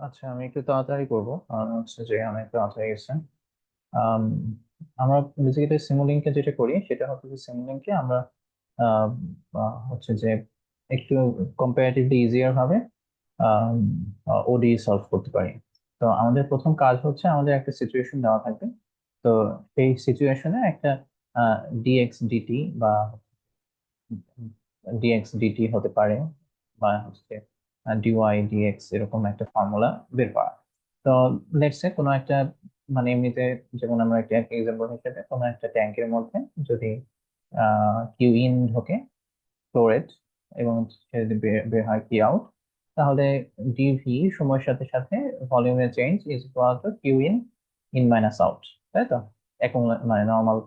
আচ্ছা, আমি একটু তাড়াতাড়ি করবো, কারণ হচ্ছে যে অনেক রাত হয়ে গেছে। আম, আমরা বেসিক্যালি সিমুলিংকে যেটা করি সেটা হচ্ছে যে সিমুলিংকে আমরা আহ, হচ্ছে যে একটু কম্পারেটিভলি ইজিয়ার ভাবে ওডি সলভ করতে পারি। তো আমাদের প্রথম কাজ হচ্ছে, আমাদের একটা সিচুয়েশন দেওয়া থাকবে। তো সেই সিচুয়েশনে একটা ডিএক্স ডিটি বা ডিএক্স ডিটি হতে পারে, বা হচ্ছে ডিওয়াই ডিএক্স, এরকম একটা ফর্মুলা বের করা। তো লেটস সে কোনো একটা, মানে এমনিতে, যেমন আমরা একটা এক্সাম্পল হিসেবে কোনো একটা ট্যাঙ্কের মধ্যে যদি কিউ ইন ঢোকে, ফ্লোরেট, এবং সে যদি বের বের হয় কি আউট, তাহলে ডিভি সময়ের সাথে সাথে ভলিউমের change is equal to Q in in minus out, তাই তো? এখন মানে নর্মাল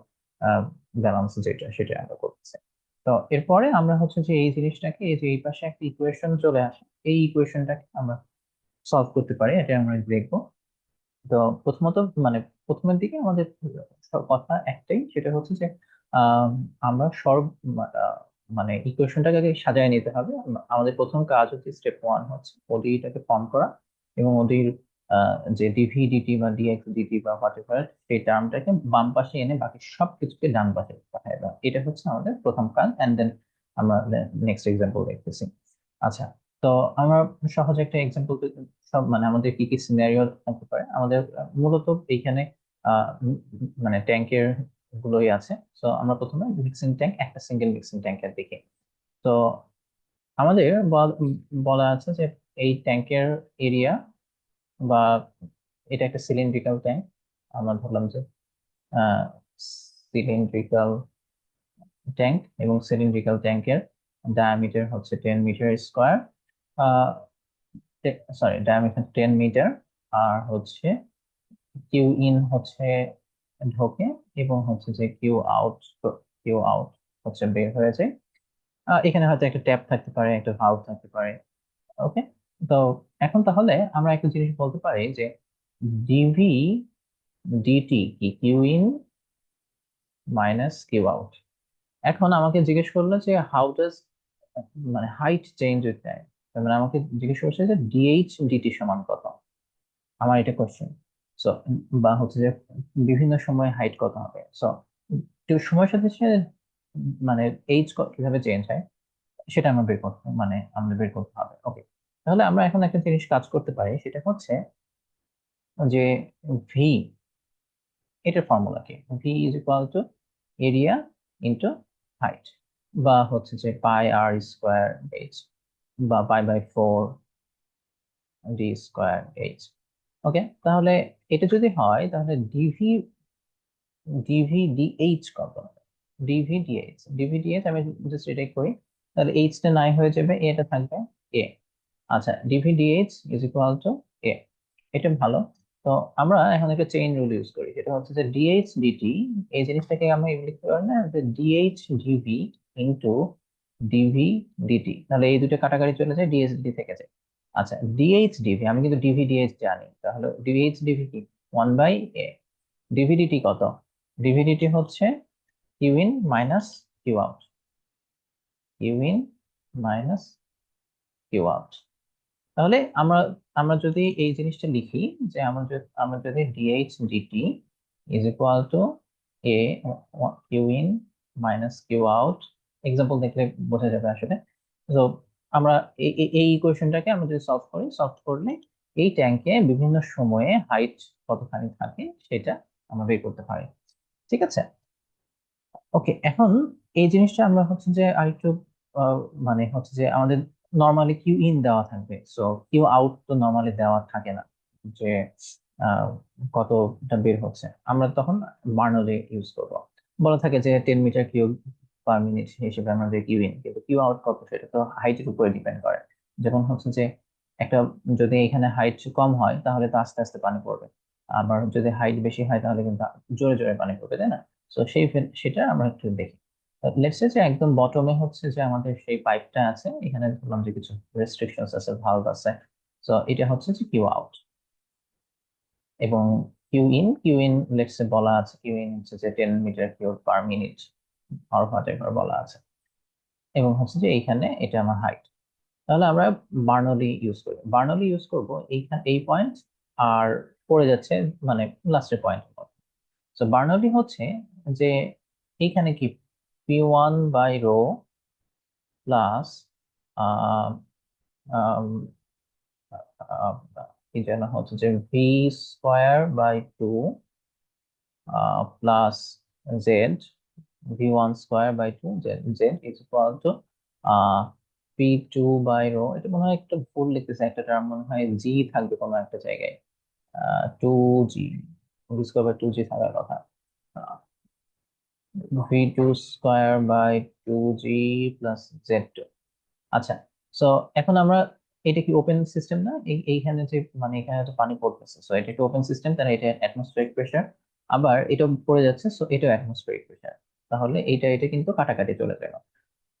ব্যালেন্স যেটা, সেটা আমরা করতেছি। তো এরপরে আমরা হচ্ছে যে এই জিনিসটাকে, এই যে এই পাশে একটা ইকুয়েশন চলে আসে, এই ইকুয়েশনটাকে আমরা সলভ করতে পারি, এটা আমরা দেখবো। তো প্রথমত, মানে প্রথমের দিকে আমাদের সব কথা একটাই, সেটা হচ্ছে যে আহ, আমরা সর্ব আহ, মানে ইকুয়েশনটাকে আগে সাজায় নিতে হবে। আমাদের প্রথম কাজ হচ্ছে, স্টেপ ওয়ান হচ্ছে ওডিটাকে ফর্ম করা, এবং ওডির যে ডিভি ডিটি বা ডিএক্স ডিটি বা হোয়াট এভার, সেই টার্মটাকে বাম পাশে এনে বাকি সব কিছুকে ডান পাশে পাঠিয়ে দেওয়া, এটা হচ্ছে আমাদের প্রথম কাজ। এন্ড দেন আমরা নেক্সট এক্সাম্পল দেখতেছি। আচ্ছা, তো আমরা সহজ একটা এক্সাম্পল, সব মানে আমাদের কি কি সিনারিও থাকতে পারে আমাদের, মূলত এইখানে মানে ট্যাঙ্কের গুলোই আছে। তো আমরা প্রথমে মিক্সিং ট্যাঙ্ক, একটা সিঙ্গেল মিক্সিং ট্যাঙ্কের দিকে। তো আমাদের বলা আছে যে এই ট্যাঙ্কের এরিয়া, বা এটা একটা সিলিন্ড্রিক্যাল ট্যাঙ্ক। আমরা ধরলাম যে সিলিন্ড্রিক্যাল ট্যাঙ্ক, এবং সিলিন্ড্রিক্যাল ট্যাঙ্কের ডায়ামিটার হচ্ছে 10 metre square, sorry, diameter 10 metre. আর হচ্ছে কিউ ইন হচ্ছে ঢোকে, এবং হচ্ছে যে কিউ আউট হচ্ছে বের হয়ে যায়। এখানে হয়তো একটা ট্যাপ থাকতে পারে, একটা ভালভ থাকতে পারে। ওকে। তো এখন তাহলে আমরা একটা জিনিস বলতে পারি যে ডিভি ডিটি কি Q in minus Q out. এখন আমাকে জিজ্ঞেস করলো যে হাউ ডাজ, মানে হাইট চেঞ্জ উইথ টাইম। মানে আমাকে জিজ্ঞেস করছে যে ডিএইচ ডিটি সমান কত, আমার এটা কোশ্চেন। সো, বা হচ্ছে যে বিভিন্ন সময় হাইট কত হবে। সো সময়ের সাথে সাথে মানে এইজ কিভাবে চেঞ্জ হয়, সেটা আমরা বের করতে, মানে আমাদের বের করতে হবে। ওকে, তাহলে আমরা এখন একটা জিনিস কাজ করতে পারি, সেটা হচ্ছে যে ভি, এটার ফর্মুলা কি? V is equal to area into height, বা হচ্ছে যে পাই আর স্কোয়ার এইচ, বা পাই/4 ডি স্কোয়ার এইচ। ওকে, তাহলে এটা যদি হয়, তাহলে ডিভি ডিভি ডিএইচ কত? ডিভি ডিএইচ আমি জাস্ট এটাই করি, তাহলে এইচ টা নাই হয়ে যাবে, এটা থাকবে এ। আচ্ছা, DV DH is equal to A, এটা ভালো। তো আমরা এখন একটা চেইন রুল ইউজ করি, যেটা হচ্ছে যে ডিএইচ ডিটি, এই জিনিসটাকে আমরা লিখতে পারি না যে dh dv into dv dt, তাহলে এই দুটো কাটাকাটি চলে যায়, ডিএইচ ডিটি থেকে যায়। আচ্ছা, ডিএইচ ডিভি, আমি কিন্তু ডিভি ডিএইচ জানি, তাহলে ডিএইচ ডিভি কি? 1/a। ডিভিডিটি কত? ডিভিডিটি হচ্ছে Q in minus Q out, Q in minus Q out. তাহলে আমরা আমরা যদি এই জিনিসটা লিখি, যে আমরা যদি dh dt is equal to a Q in minus Q out, example দেখলে বোঝা যাবে আসলে। তো আমরা এই ইকুয়েশনটাকে আমরা যদি সলভ করলে এই ট্যাঙ্কে বিভিন্ন সময়ে হাইট কতখানি থাকে সেটা আমরা বের করতে পারি। ঠিক আছে। ওকে, এখন এই জিনিসটা আমরা হচ্ছে যে আরেকটু আহ, মানে হচ্ছে যে আমাদের নর্মালি কিউ ইন দেওয়া থাকবে, সো কিউ আউট তো নর্মালি দেওয়া থাকে না, যে আহ, কতটা বের হচ্ছে। আমরা তখন বার্নলি ইউজ করব। বলা থাকে যে 10 মিটার কিউব/মিনিট হিসেবে আমাদের কিউ ইন, কিন্তু কিউ আউট কত সেটা তো হাইটের উপরে ডিপেন্ড করে। যেমন হচ্ছে যে একটা, যদি এখানে হাইট কম হয় তাহলে তো আস্তে আস্তে পানি পড়বে, আবার যদি হাইট বেশি হয় তাহলে কিন্তু জোরে জোরে পানি পড়বে, তাই না? তো সেটা আমরা একটু দেখি। লেটস সে যে একদম বটমে হচ্ছে যে আমাদের সেই পাইপটা আছে, এখানে ধরলাম যে কিছু রেস্ট্রিকশনস আছে, ভালভ আছে। তো এটা হচ্ছে যে কিউ আউট, এবং কিউ ইন লেটস সে বলা আছে, কিউ ইন হচ্ছে যে 10 মিটার কিউব/মিনিট আর হোয়াট এভার বলা আছে, এবং হচ্ছে যে এইখানে এটা আমার হাইট। তাহলে আমরা বার্নলি ইউজ করি, বার্নলি ইউজ করবো এইখানে এই পয়েন্ট আর পড়ে যাচ্ছে মানে লাস্টের পয়েন্ট। তো বার্নলি হচ্ছে যে এইখানে কি P1 বাই রো প্লাস কি যেন হচ্ছে যে v square by two plus z V1 square by two z is equal to P2 by rho. এটা মনে হয় একটু ভুল লিখতেছে, একটা টার্ম মনে হয় জি থাকবে কোনো একটা জায়গায়, 2G, V square by 2G থাকার কথা, V2 square by 2G plus Z2। আচ্ছা, সো এখন আমরা, এটা কি ওপেন সিস্টেম না? এইখানে যে মানে এখানে তো পানি পড়তেছে, সো এটা একটা ওপেন সিস্টেম, তাহলে এটা অ্যাটমসফিয়ারিক প্রেসার, আবার এটা পড়ে যাচ্ছে, সো এটাও অ্যাটমসফিয়ারিক প্রেসার। তাহলে এটা কিন্তু কাটাকাটি চলে গেল।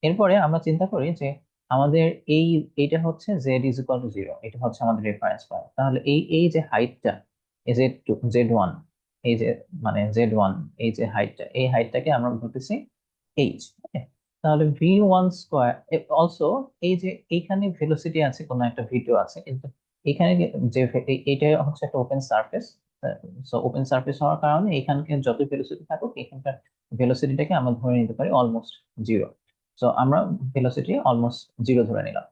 এরপরে আমরা চিন্তা করি যে আমাদের এই এইটা হচ্ছে Z is equal two zero, এটা হচ্ছে আমাদের রেফারেন্স পয়েন্ট। তাহলে এই এই যে হাইটটা, এই Z2 Z1, এই যে মানে Z1, এই যে হাইটটা, এই হাইটটাকে আমরা বলতেছি এইচ। তাহলে V1 স্কোয়ার অলসো, এই যে এইখানে ভেলোসিটি আছে, কোনো একটা V2 আছে, কিন্তু এখানে যে এইটা হচ্ছে একটা open surface, so open surface হওয়ার কারণে এখানকার যত ভেলোসিটি থাকুক, এখানকার ভেলোসিটিটাকে আমরা ধরে নিতে পারি অলমোস্ট জিরো। সো আমরা ভেলোসিটি অলমোস্ট জিরো ধরে নিলাম।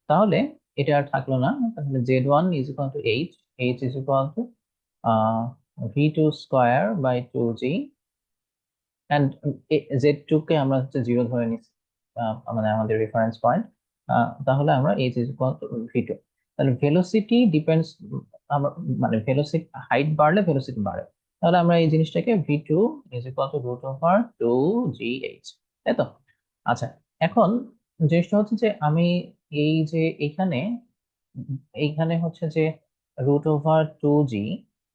তাহলে এটা আর থাকলো না, তাহলে Z1 is equal to h, h is equal to V2 square by 2G, and Z2 কে আমরা হচ্ছে জিরো ধরে নিচ্ছি, মানে আমাদের রেফারেন্স পয়েন্ট। তাহলে আমরা H is equal to V2। তাহলে ভেলোসিটি ডিপেন্ডস, আমরা মানে ভেলোসিটি হাইট বাড়লে ভেলোসিটি বাড়ে। তাহলে আমরা এই জিনিসটাকে V2 is equal to root over 2GH, তাই তো? আচ্ছা, এখন জিনিসটা হচ্ছে যে আমি এই যে এইখানে এইখানে হচ্ছে যে root over 2G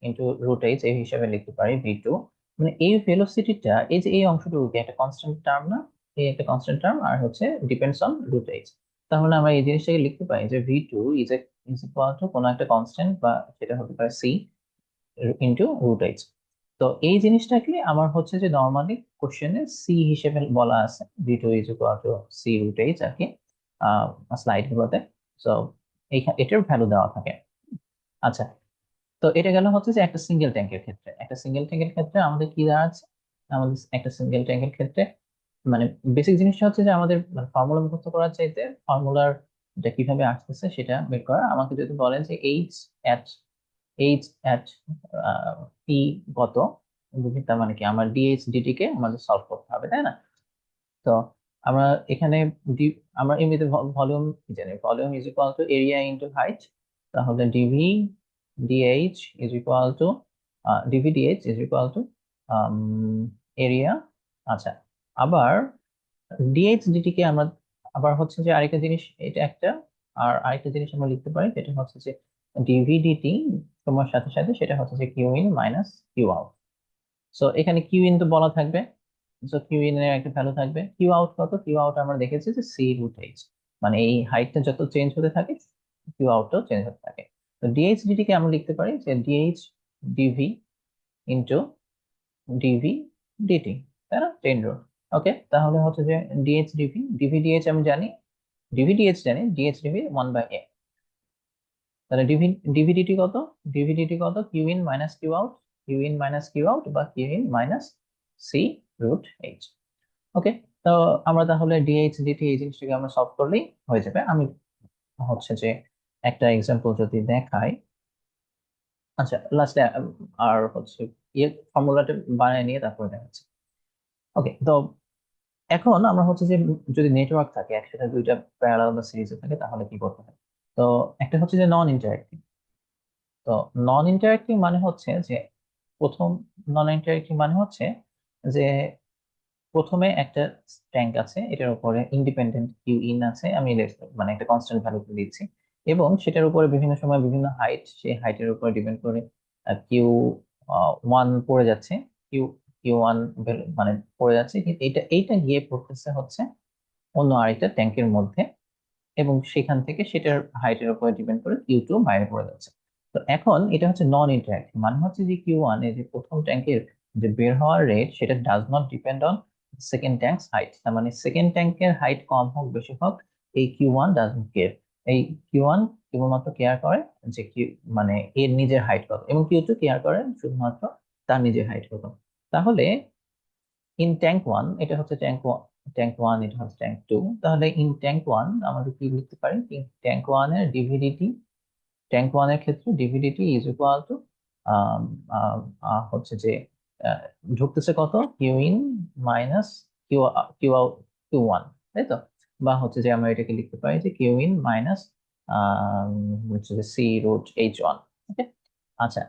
into root h এই হিসাবে লিখতে পারি V2, মানে এই ভেলোসিটিটা, এই যে এই অংশটুকু একটা কনস্ট্যান্ট টার্ম না, এই একটা কনস্ট্যান্ট টার্ম আর হচ্ছে ডিপেন্ডস অন রুট এইচ। তাহলে আমরা এই জিনিসটাকে লিখতে পারি যে V2 ইজ ইকুয়াল টু কোনো একটা কনস্ট্যান্ট, বা সেটা হতে পারে সি ইন্টু রুট এইচ। তো এই জিনিসটাকে আমার হচ্ছে যে নর্মালি কোশ্চেনে সি হিসেবে বলা আছে, V2 is equal to C root H আর কি, স্লাইড গুলোতে। তো এটার ভ্যালু দেওয়া থাকে। আচ্ছা, তো এটা গেল হচ্ছে যে একটা সিঙ্গেল ট্যাঙ্কের ক্ষেত্রে, একটা সিঙ্গেল ট্যাঙ্কের ক্ষেত্রে আমাদের কি দাঁড়াচ্ছে, আমাদের একটা সিঙ্গেল ট্যাঙ্কের ক্ষেত্রে মানে বেসিক জিনিসটা হচ্ছে যে আমাদের ফর্মুলা মুখস্থ করার চাইতে ফর্মুলার এটা কিভাবে আসতেছে সেটা বের করা। আমাকে যদি বলেন যে এইচ অ্যাট পি কত, তার মানে কি আমার ডিএইচ ডিটি কে আমাদের সলভ করতে হবে, তাই না? তো আমরা এখানে আমরা এমনিতে ভলিউম কি জানি, volume is equal to area into height. তাহলে DH is equal to DVDH is equal to area. আচ্ছা, আবার ডিএইচ ডিটি কে আমরা আবার হচ্ছে যে আরেকটা জিনিস, এটা একটা, আর আরেকটা জিনিস আমরা লিখতে পারি, যেটা হচ্ছে যে ডিভিডিটি সময়ের সাথে সাথে সেটা হচ্ছে যে Q in minus Q out. So এখানে কিউ ইন তো বলা থাকবে, সো কিউ ইন এর একটা ভ্যালু থাকবে। কিউ আউট কত? কিউ আউট আমরা দেখেছি যে সি রুট এইচ, মানে এই হাইটটা যত চেঞ্জ হতে থাকে কিউ আউটটাও চেঞ্জ হতে থাকে। তো ডিএইচ ডিটি কে আমরা লিখতে পারি যে dh dv into dv dt, তাই না? Chain rule. ওকে, তাহলে হচ্ছে যে ডিএইচ ডিভি, ডিভি ডিএইচ আমি জানি, ডিভি ডিএইচ জানি, ডিএইচ ডিভি 1/a। তাহলে ডিভিডিটি কত? ডিভিডিটি কত? Q in minus Q out, Q in minus Q out বা Q in minus C root H. Okay, তো আমরা তাহলে ডিএইচ ডিটি এই জিনিসটাকে আমরা সলভ করলেই হয়ে যাবে। আমি হচ্ছে যে একটা এক্সাম্পল যদি দেখাই, আচ্ছা লাস্টে আর হচ্ছে ইয়ে ফর্মুলাটা বানিয়ে নিয়ে তারপরে দেখাচ্ছি। ওকে, তো এখন আমরা হচ্ছে যে যদি নেটওয়ার্ক থাকে একসাথে দুইটা প্যারালাল বা সিরিজে থাকে তাহলে কি করতে হয়? তো একটা হচ্ছে যে নন ইন্টারেক্টিভ। তো নন ইন্টারেক্টিভ মানে হচ্ছে যে প্রথম নন ইন্টারেক্টিভ মানে হচ্ছে যে প্রথমে একটা ট্যাঙ্ক আছে, এটার উপরে ইন্ডিপেন্ডেন্ট কিউ ইন আছে, আমি মানে একটা কনস্ট্যান্ট ভ্যালু দিচ্ছি, এবং সেটার উপরে বিভিন্ন সময় বিভিন্ন হাইট, সেই হাইটের উপরে ডিপেন্ড করে কিউ ওয়ান পড়ে যাচ্ছে, কিউ কিউ ওয়ান মানে পড়ে যাচ্ছে, কিন্তু এইটা এইটা গিয়ে পড়তেছে হচ্ছে অন্য আরেকটা ট্যাঙ্কের মধ্যে, এবং সেখান থেকে সেটার হাইটের উপরে ডিপেন্ড করে কিউ টু বাইরে পড়ে যাচ্ছে। তো এখন এটা হচ্ছে নন ইন্টারেক্টিভ, মানে হচ্ছে যে কিউ ওয়ান এই যে প্রথম ট্যাঙ্কের যে বের হওয়ার রেট সেটা does not depend on second tanks height. তার মানে সেকেন্ড ট্যাঙ্কের হাইট কম হোক বেশি হোক, এই Q one does not care. এই Q1 কেবলমাত্র কেয়ার করে যে কি মানে এর নিজের হাইট কত, এবং Q2 কেয়ার করে শুধুমাত্র তার নিজের হাইট কত। তাহলে ইন ট্যাঙ্ক ওয়ান, এটা হচ্ছে ট্যাঙ্ক ওয়ান, এটা হচ্ছে ট্যাঙ্ক 2। তাহলে ইন ট্যাঙ্ক ওয়ান আমাদের কি লিখতে পারি, ট্যাঙ্ক ওয়ান এর ডিভিডিটি, ট্যাঙ্ক ওয়ান এর ক্ষেত্রে ডিভিডিটি ইজ ইকুয়াল টু হচ্ছে যে ঢুকতেছে কত, Q in minus Q Q out, Q1, তাই তো? বা হচ্ছে যে আমরা এটাকে লিখতে পারি যে কিউ ইন মাইনাস হচ্ছে যে C√H1। ওকে, আচ্ছা,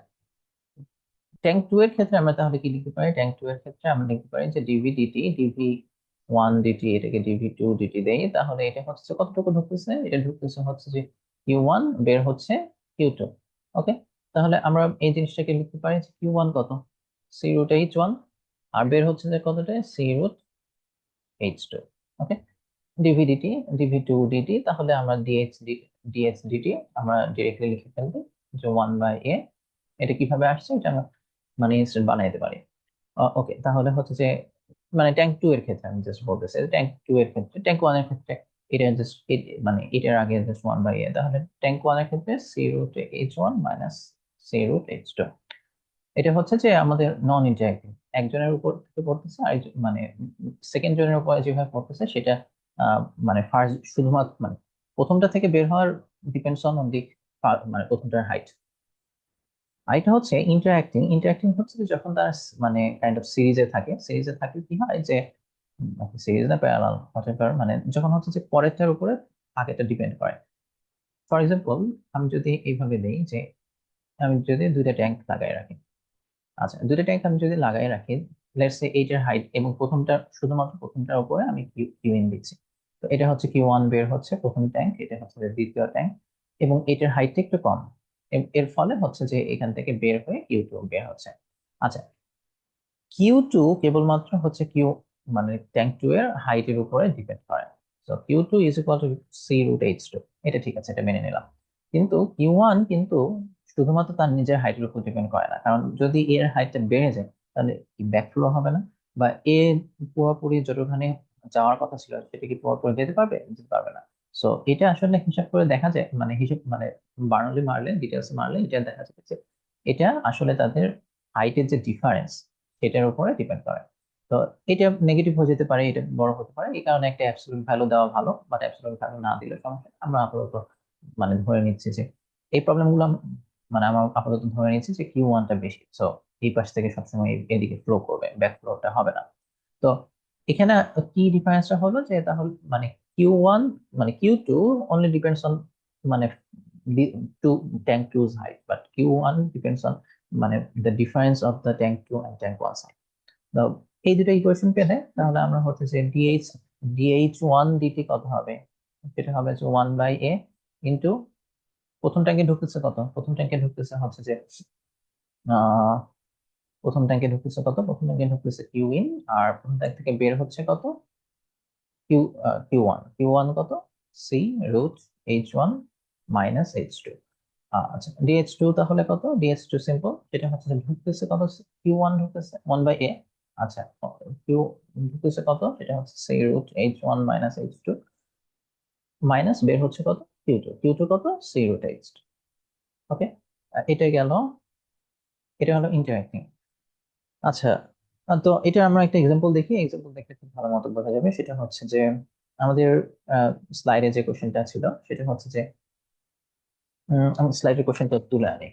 ট্যাঙ্ক 2 এর ক্ষেত্রে আমরা তাহলে কি লিখতে পারি, ট্যাঙ্ক 2 এর ক্ষেত্রে আমরা লিখতে পারি যে ডিভি1 ডিটি, এটাকে ডিভি2 ডিটি দেই, তাহলে এটা হচ্ছে কতটুকু ঢুকতেছে, এটা ঢুকতেছে হচ্ছে যে Q1, বের হচ্ছে Q2। ওকে, তাহলে আমরা এই জিনিসটাকে লিখতে পারি যে Q1 কত, C√H1, আর বের হচ্ছে যে কতটা, C√H2। ওকে, ডিভিডিটি ডিভি2 ডিটি, তাহলে আমরা ডিএইচ ডিটি আমরা ডিরেক্টলি লিখে ফেলবো যে 1/a। এটা কিভাবে আসছে, এটা আমরা মানে ইনস্ট্যান্ট বানাইতে পারি। ওকে, তাহলে হচ্ছে যে মানে ট্যাঙ্ক 2 এর ক্ষেত্রে আমি জাস্ট বলতেছি, ট্যাঙ্ক 2 এর ক্ষেত্রে, ট্যাঙ্ক 1 এর ক্ষেত্রে এটা জাস্ট মানে এটার আগে জাস্ট 1/a, তাহলে ট্যাঙ্ক 1 এর ক্ষেত্রে C√H1 মাইনাস C√H2। এটা হচ্ছে যে আমাদের নন ইন্টারঅ্যাক্টিভ, একজনের উপর থেকে পড়তেছে আর মানে সেকেন্ড জনের উপরে যেভাবে পড়তেছে সেটা মানে ফার্স্ট শুধুমাত্র মানে প্রথমটা থেকে বের হওয়ার ডিপেন্ডস অন অনলি মানে প্রথমটার হাইট। আরেকটা হচ্ছে ইন্টারঅ্যাক্টিং, ইন্টারঅ্যাক্টিং হচ্ছে যে যখন তারা মানে কাইন্ড অফ সিরিজে থাকে কি হয় যে সিরিজ না প্যারালাল হোয়াটএভার, মানে যখন হচ্ছে যে পরেরটার উপরে আগেটা ডিপেন্ড করে। ফর এক্সাম্পল, আমি যদি এইভাবে দেই যে আমি যদি দুইটা ট্যাঙ্ক লাগাই রাখি, আচ্ছা দুইটা ট্যাঙ্ক আমি যদি লাগাই রাখি, লেটস সে এইটার হাইট, এবং প্রথমটা শুধুমাত্র প্রথমটার উপরে আমি কিউ ইন দিচ্ছি, তো এটা হচ্ছে Q1 বের হচ্ছে প্রথম ট্যাঙ্ক, এটা হচ্ছে যে দ্বিতীয় ট্যাঙ্ক, এবং এটার হাইটটা একটু কম, এর ফলে হচ্ছে যে এখান থেকে বের হয়ে Q2 বের হচ্ছে। আচ্ছা, Q2 কেবলমাত্র হচ্ছে মানে ট্যাঙ্ক 2 এর হাইটের উপরে ডিপেন্ড করে। তো Q2 is equal two C√H2, এটা ঠিক আছে, এটা মেনে নিলাম। কিন্তু Q1 কিন্তু শুধুমাত্র তার নিজের হাইটের উপর ডিপেন্ড করে না, কারণ যদি এর হাইটটা বেড়ে যায় তাহলে ব্যাকফ্লো হবে না, বা এ পুরোপুরি যতখানি যাওয়ার কথা ছিল সেটা কি পুরোপুরি যেতে পারবে না। সো এটা আসলে হিসাব করে দেখা যায়, মানে হিসাব মানে বার্নলি মারলে, ডিটেলস মারলে এটা দেখা যায় যে এটা আসলে তাদের হাইটের যে ডিফারেন্স সেটার উপরে ডিপেন্ড করে। তো এটা নেগেটিভ হয়ে যেতে পারে, এটা বড় হতে পারে, এই কারণে একটা অ্যাবসলিউট ভ্যালু দেওয়া ভালো, বাট অ্যাবসলিউট ভ্যালু না দিলে সমস্যা নেই। আমরা আপাতত মানে ধরে নিচ্ছি যে এই প্রবলেম গুলো মানে আমরা আপাতত ধরে নিচ্ছি যে Q1টা বেশি, সো এই পাশ থেকে সবসময় এদিকে ফ্লো করবে, ব্যাক ফ্লোটা হবে না। তো এখানে কি ডিফারেন্সটা হলো যে তাহলে মানে Q1 মানে Q2 only depends on মানে to tank 2's height, but Q1 depends on মানে the difference of the tank 2 and tank 1's height। তো এই দুটো ইকুয়েশন পেলে তাহলে আমরা হচ্ছে যে DH1 DT কত হবে, সেটা হবে যে 1/a ইন্টু প্রথম ট্যাঙ্কে ঢুকতেছে কত, প্রথম ট্যাঙ্কে ঢুকতেছে হচ্ছে যে আহ প্রথম ট্যাঙ্কে ঢুকতেছে Q in, আর প্রথম ট্যাঙ্ক থেকে বের হচ্ছে কত, Q1 কত, C√H1 মাইনাস H2। আচ্ছা, DH2 তাহলে কত, DH2 সিম্পল, যেটা হচ্ছে যে ঢুকতেছে কত, Q1 ঢুকতেছে 1/a। আচ্ছা, কিউ ঢুকতেছে কত, সেটা হচ্ছে C√H1 মাইনাস H2, মাইনাস বের হচ্ছে কত, Q2 কত, C√H2। ওকে, এটা গেল, এটা হলো ইন্টারঅ্যাক্টিং। আচ্ছা, তো এটা আমরা একটা এক্সাম্পল দেখি, এক্সাম্পল দেখলে খুব ভালো মতো বোঝা যাবে। সেটা হচ্ছে যে আমাদের স্লাইডে যে কোশ্চেনটা ছিল সেটা হচ্ছে যে আমি স্লাইডের কোশ্চেনটা তুলে আনি।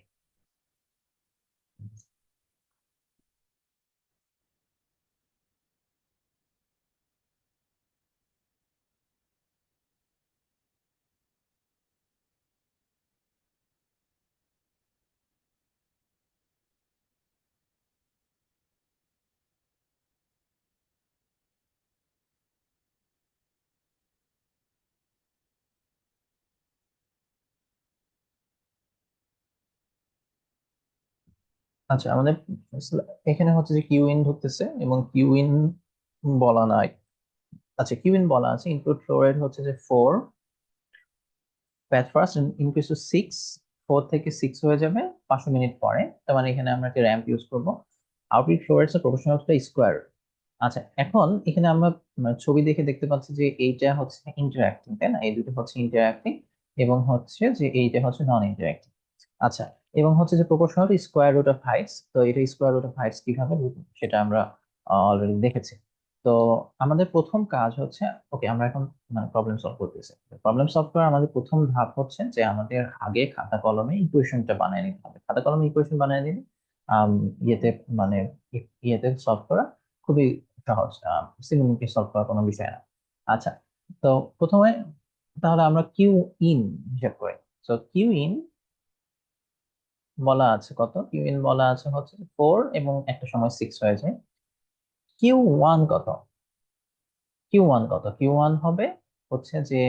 আচ্ছা, আমাদের এখানে হচ্ছে যে কিউ ইন ঢুকতেছে এবং কিউ ইন বলা নাই। আচ্ছা, কিউ ইন বলা আছে, ইনপুট ফ্লো রেট হচ্ছে যে 4, ব্যাচ ফার্স্ট ইনক্রিজ টু 6, 4 থেকে 6 হয়ে যাবে 500 মিনিট পরে, তার মানে এখানে আমরা একটা র্যাম্প ইউজ করবো। Output flow rates proportional to square. আচ্ছা, এখন এখানে আমরা ছবি দেখে দেখতে পাচ্ছি যে এইটা হচ্ছে ইন্টারঅ্যাক্টিং, তাই না, এই দুটো হচ্ছে ইন্টারঅ্যাক্টিং। এবং হচ্ছে যে এইটা হচ্ছে নন ইন্টারেক্টিভ। আচ্ছা, এবং হচ্ছে যে proportional square root of heights, তো এটা স্কোয়ার রুট অফ হাইটস কিভাবে সেটা আমরা অলরেডি দেখেছি। তো আমাদের প্রথম কাজ হচ্ছে, ওকে আমরা এখন মানে প্রবলেম সলভ করতেছি। প্রবলেম সলভ করার আমাদের প্রথম ধাপ হচ্ছে যে আমাদের আগে খাতা কলমে ইকুয়েশনটা বানিয়ে নিতে হবে। খাতা কলমে ইকুয়েশন বানিয়ে নিলে আম, ইয়েতে মানে ইয়েতে সলভ করা খুবই সহজ। সিমুলিংকে সলভ করা কোনো বিষয় না। আচ্ছা, তো প্রথমে তাহলে আমরা কিউ ইন হিসাব করি। তো কিউ ইন বলা আছে কত, কিউ ইন বলা আছে হচ্ছে 4 এবং একটা সময় 6 হয়ে যায়। কিউ ওয়ান কত, কিউ ওয়ান কত, কিউ ওয়ান হবে হচ্ছে যে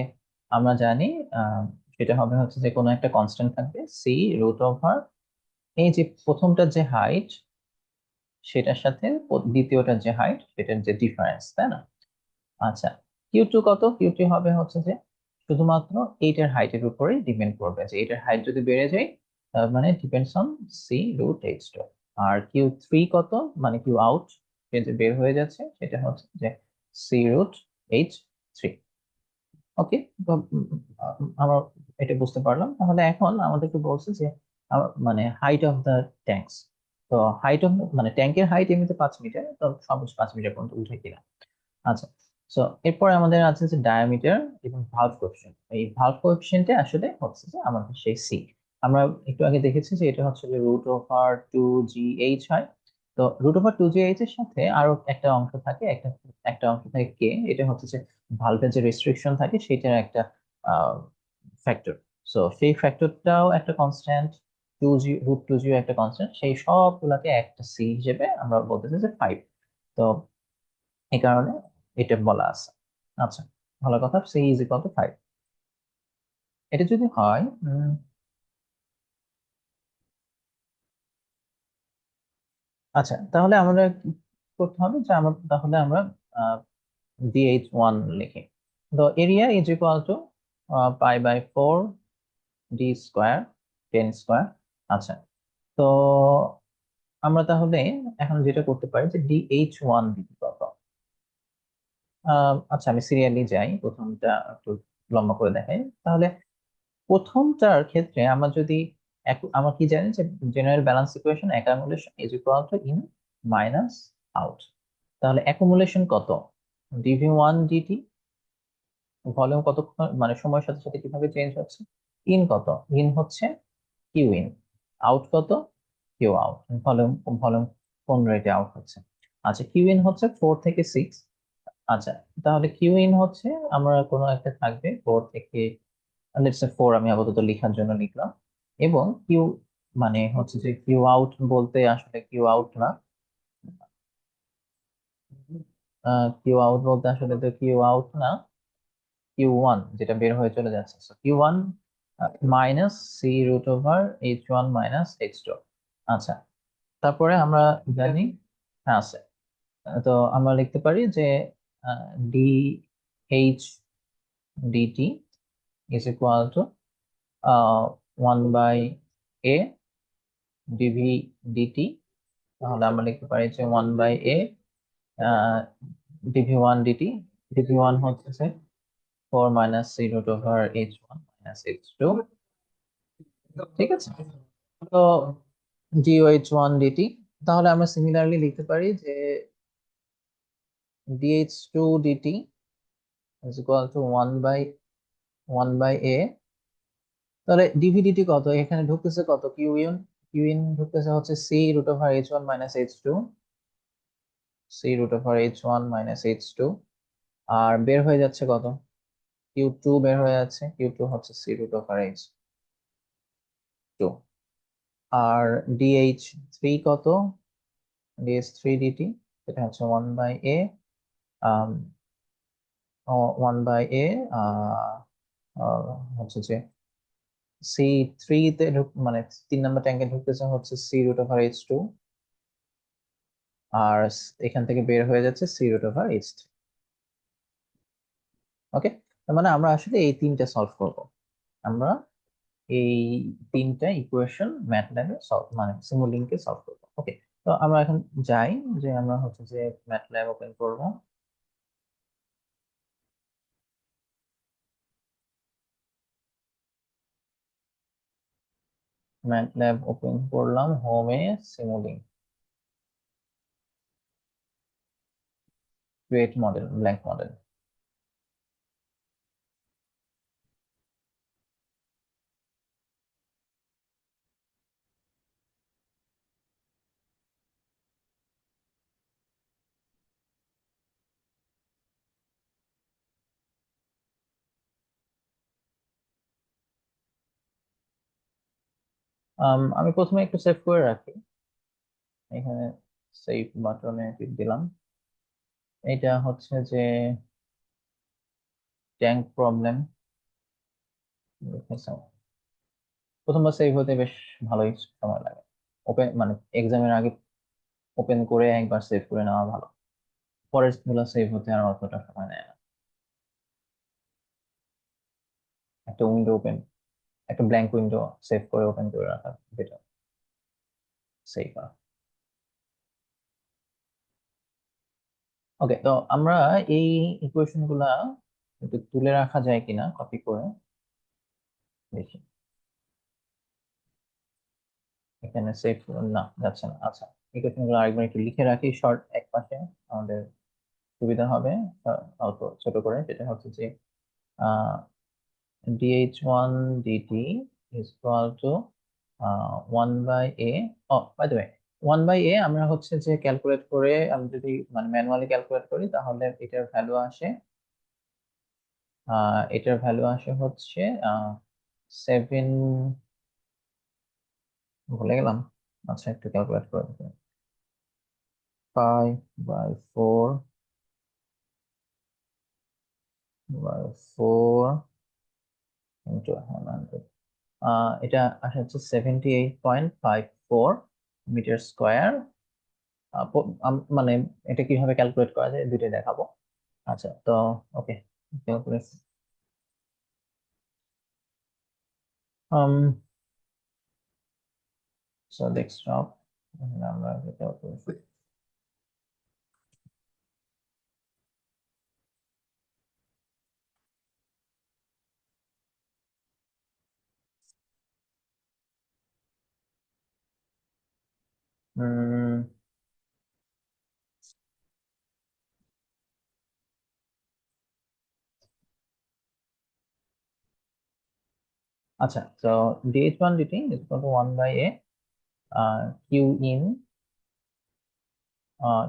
আমরা জানি সেটা হবে হচ্ছে যে কোনো একটা কনস্ট্যান্ট থাকবে সি রুট ওভার এই যে প্রথমটার যে হাইট সেটার সাথে দ্বিতীয়টার যে হাইট সেটার যে ডিফারেন্স, তাই না? আচ্ছা, কিউ টু কত, কিউ টু হবে হচ্ছে যে শুধুমাত্র এইটার হাইটের উপরেই ডিপেন্ড করবে, যে এটার হাইট যদি বেড়ে যায় তার মানে depends on C root h two. আর কিউ থ্রি কত, মানে কিউ আউট যে বের হয়ে যাচ্ছে সেটা হচ্ছে যে সি রুট এইচ থ্রি। ওকে, তো আমরা এটা বুঝতে পারলাম। তাহলে এখন আমাদেরকে বলছে যে মানে হাইট অফ দ্য ট্যাঙ্কস। তো হাইট অফ মানে ট্যাঙ্কের হাইট এমনিতে 5 মিটার, তো সর্বোচ্চ 5 মিটার পর্যন্ত উঠে কিনা। আচ্ছা, তো এরপরে আমাদের আছে যে ডায়ামিটার এবং ভালভ কোএফিসিয়েন্ট। এই ভালভ কোএফিসিয়েন্টে আসলে হচ্ছে যে আমাদের সেই সি, আমরা একটু আগে দেখেছি যে এটা হচ্ছে যে রুট ওভার 2gh হয়। তো রুট ওভার 2gh এর সাথে আরো একটা অংশ থাকে, একটা একটা অংশ থাকে কে, এটা হচ্ছে যে ভালভের যে রেস্ট্রিকশন থাকে সেটার একটা ফ্যাক্টর। সো সেই ফ্যাক্টরটাও একটা কনস্ট্যান্ট, 2g রুট 2g একটা কনস্ট্যান্ট, সেই সবগুলাকে একটা সি হিসেবে আমরা বলতেছি যে 5। তো এই কারণে এটা বলা আছে। আচ্ছা, ভালো কথা, সি ইজ ইকুয়াল টু 5। এটা যদি হয় আচ্ছা, তাহলে আমরা কি করতে হবে যে আমরা তাহলে আমরা ডিএইচ ওয়ান লিখি। তো এরিয়া ইজ ইকুয়াল টু পাই/4 ডি স্কোয়ার 10 স্কোয়ার। আচ্ছা, তো আমরা তাহলে এখন যেটা করতে পারি যে ডিএইচ ওয়ান দিতে কত। আচ্ছা, আমি সিরিয়ালি যাই, প্রথমটা একটু লম্বা করে দেখাই তাহলে। প্রথমটার ক্ষেত্রে আমরা যদি আমরা কি জানি যে general balance equation accumulation is equal to in minus out. তাহলে অ্যাকুমুলেশন কত, ডিভি ওয়ান ডিটি, ভলিউম কত মানে সময়ের সাথে সাথে কিভাবে চেঞ্জ হচ্ছে। ইন কত, ইন হচ্ছে কিউ ইন। আউট কত, কিউ আউট, ভলিউম ভলিউম কোন রেটে আউট হচ্ছে। আচ্ছা, কিউ ইন হচ্ছে 4 থেকে 6। আচ্ছা, তাহলে কিউ ইন হচ্ছে আমরা কোনো একটা থাকবে 4 থেকে লেটস সে 4, আমি আপাতত লেখার জন্য লিখলাম। এবং কিউ মানে হচ্ছে যে কিউ আউট বলতে আসলে কিউ আউট না, কিউ আউট বলতে আসলে তো কিউ আউট না, কিউ ওয়ান যেটা বের হয়ে চলে যাচ্ছে। Q one minus C root over h one minus h two. আচ্ছা, তারপরে আমরা জানি, হ্যাঁ আছে। তো আমরা লিখতে পারি যে d h dt is equal to 1/a dv dt. তাহলে আমরা লিখতে পারি যে 1/a dv one dt. Dv one হচ্ছে 4 - c√/h1 - h2। ঠিক আছে, তো DOH1 ডিটি। তাহলে আমরা সিমিলারলি লিখতে পারি যে DH2 DT is equal to 1/a। তাহলে ডিভিডিটি কত, এখানে ঢুকতেছে কত, কিউ ইন ঢুকতেছে হচ্ছে c√/h1 - h2, c√/h1 - h2। আর বের হয়ে যাচ্ছে কত, কিউ টু বের হয়ে যাচ্ছে, কিউ টু হচ্ছে c√/h2। আর DH3 কত, DH3 ডিটি সেটা হচ্ছে 1/a, 1/a হচ্ছে যে সি থ্রিতে মানে 3 নম্বর ট্যাঙ্কে ঢুকতেছে হচ্ছে c√/h2। আর এখান থেকে বের হয়ে যাচ্ছে c√/h3। ওকে, তার মানে আমরা আসলে এই তিনটা সলভ করব। আমরা এই তিনটা ইকুয়েশন ম্যাটল্যাবে সলভ মানে সিমুলিংকে সলভ করবো। ওকে, তো আমরা এখন যাই, যে আমরা হচ্ছে যে ম্যাটল্যাব ওপেন করব। ম্যাটল্যাব ওপেন করলাম, হোমে সিমুলিং, ক্রিয়েট মডেল, ব্ল্যাঙ্ক মডেল। আমি প্রথমে একটু সেভ করে রাখি, এখানে সেভ বাটনে টিপ দিলাম। এটা হচ্ছে যে ট্যাঙ্ক প্রবলেম, প্রথমবার সেভ হতে বেশ ভালোই সময় লাগে। ওপেন মানে এক্সামের আগে ওপেন করে একবার সেভ করে নেওয়া ভালো, পরের গুলো সেভ হতে আর অতটা সময় নেয় না। একটা উইন্ডো ওপেন, একটা ব্ল্যাঙ্ক উইন্ডো সেভ করে ওপেন করে রাখা বেটার, সেভ। ওকে, তো আমরা এই ইকুয়েশন গুলা একটু তুলে রাখা যায় কিনা কপি করে দেখি। এখানে সেভ, না যাচ্ছে না। আচ্ছা, ইকুয়েশন গুলো আরেকবার একটু লিখে রাখি শর্ট এক পাশে, আমাদের সুবিধা হবে। অল্প ছোট করে, যেটা হচ্ছে যে dh1 dt is equal to 1/a। Oh by the way, 1/a আমরা হচ্ছে যে ক্যালকুলেট করে, আমি যদি মানে ম্যানুয়ালি ক্যালকুলেট করি তাহলে এটার ভ্যালু আসে হচ্ছে 7, ভুলে গেলাম। আচ্ছা, একটু ক্যালকুলেট করে দেখি। 5/4 ইন্টু 100, এটা আসে হচ্ছে 78.54 মিটার স্কোয়ার। মানে এটা কিভাবে ক্যালকুলেট করা যায় দুইটাই দেখাবো। আচ্ছা, তো ওকে, ক্যালকুলেট। সো ডেস্কটপ, আমরা ক্যালকুলেট। আচ্ছা, তো dh1 dt is equal to 1/a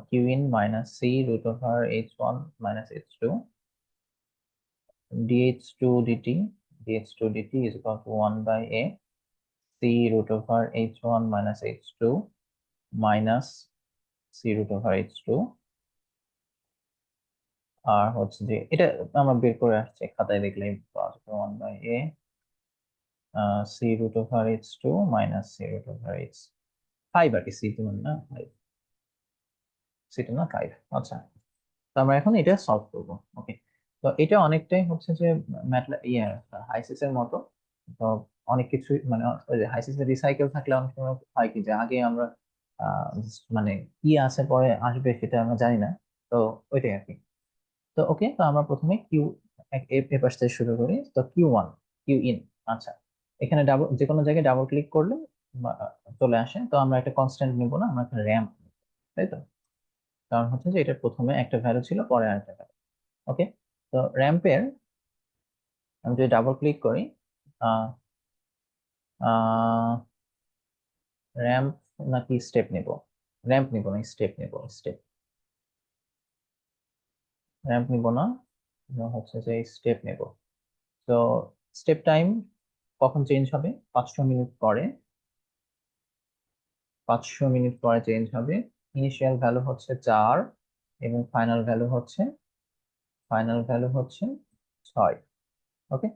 q in minus c root over h1 minus h2, dh2 dt is equal to 1/a c root over h1 minus h2 minus c root over h2। আর হচ্ছে যে এটা আমরা বের করে আসছি, খাতায় দেখলেই পাওয়া যাবে। 1/a c root over h2 minus c root over h5, আর কি c তো না 5, c তো না 5। আচ্ছা, তো আমরা এখন এটা সলভ করব। ওকে, তো এটা অনেকটাই হচ্ছে যে ম্যাটলা হাইসিস এর মতো। তো অনেক কিছু মানে ওই যে হাইসিস এর রিসাইকেল থাকলে অনেক সময় হয় কি যে আগে আমরা মানে কি আছে পরে আসবে সেটা আমরা জানি না। তো ওইটাই আর কি। তো ওকে, তো আমরা প্রথমে কিউ এ পাশ থেকে শুরু করি। তো Q1, কিউ ইন। আচ্ছা, এখানে ডাবল, যে কোনো জায়গায় ডাবল ক্লিক করলে চলে আসে। তো আমরা একটা কনস্ট্যান্ট নিব না, আমরা একটা র্যাম্প, তাই তো? কারণ হচ্ছে যে এটা প্রথমে একটা ভ্যালু ছিল, পরে আরেকটা ভ্যালু। ওকে, তো র্যাম্পের আমি যদি ডাবল ক্লিক করি, র্যাম্প নাকি স্টেপ নিব? র্যাম্প নিব না, স্টেপ নিব। স্টেপ, র্যাম্প নিব না, আমরা হচ্ছে যে স্টেপ নেব। তো স্টেপ টাইম কখন চেঞ্জ হবে? 500 মিনিট পরে, 500 মিনিট পরে চেঞ্জ হবে। ইনিশিয়াল ভ্যালু হচ্ছে 4 এবং ফাইনাল ভ্যালু হচ্ছে 6। ওকে,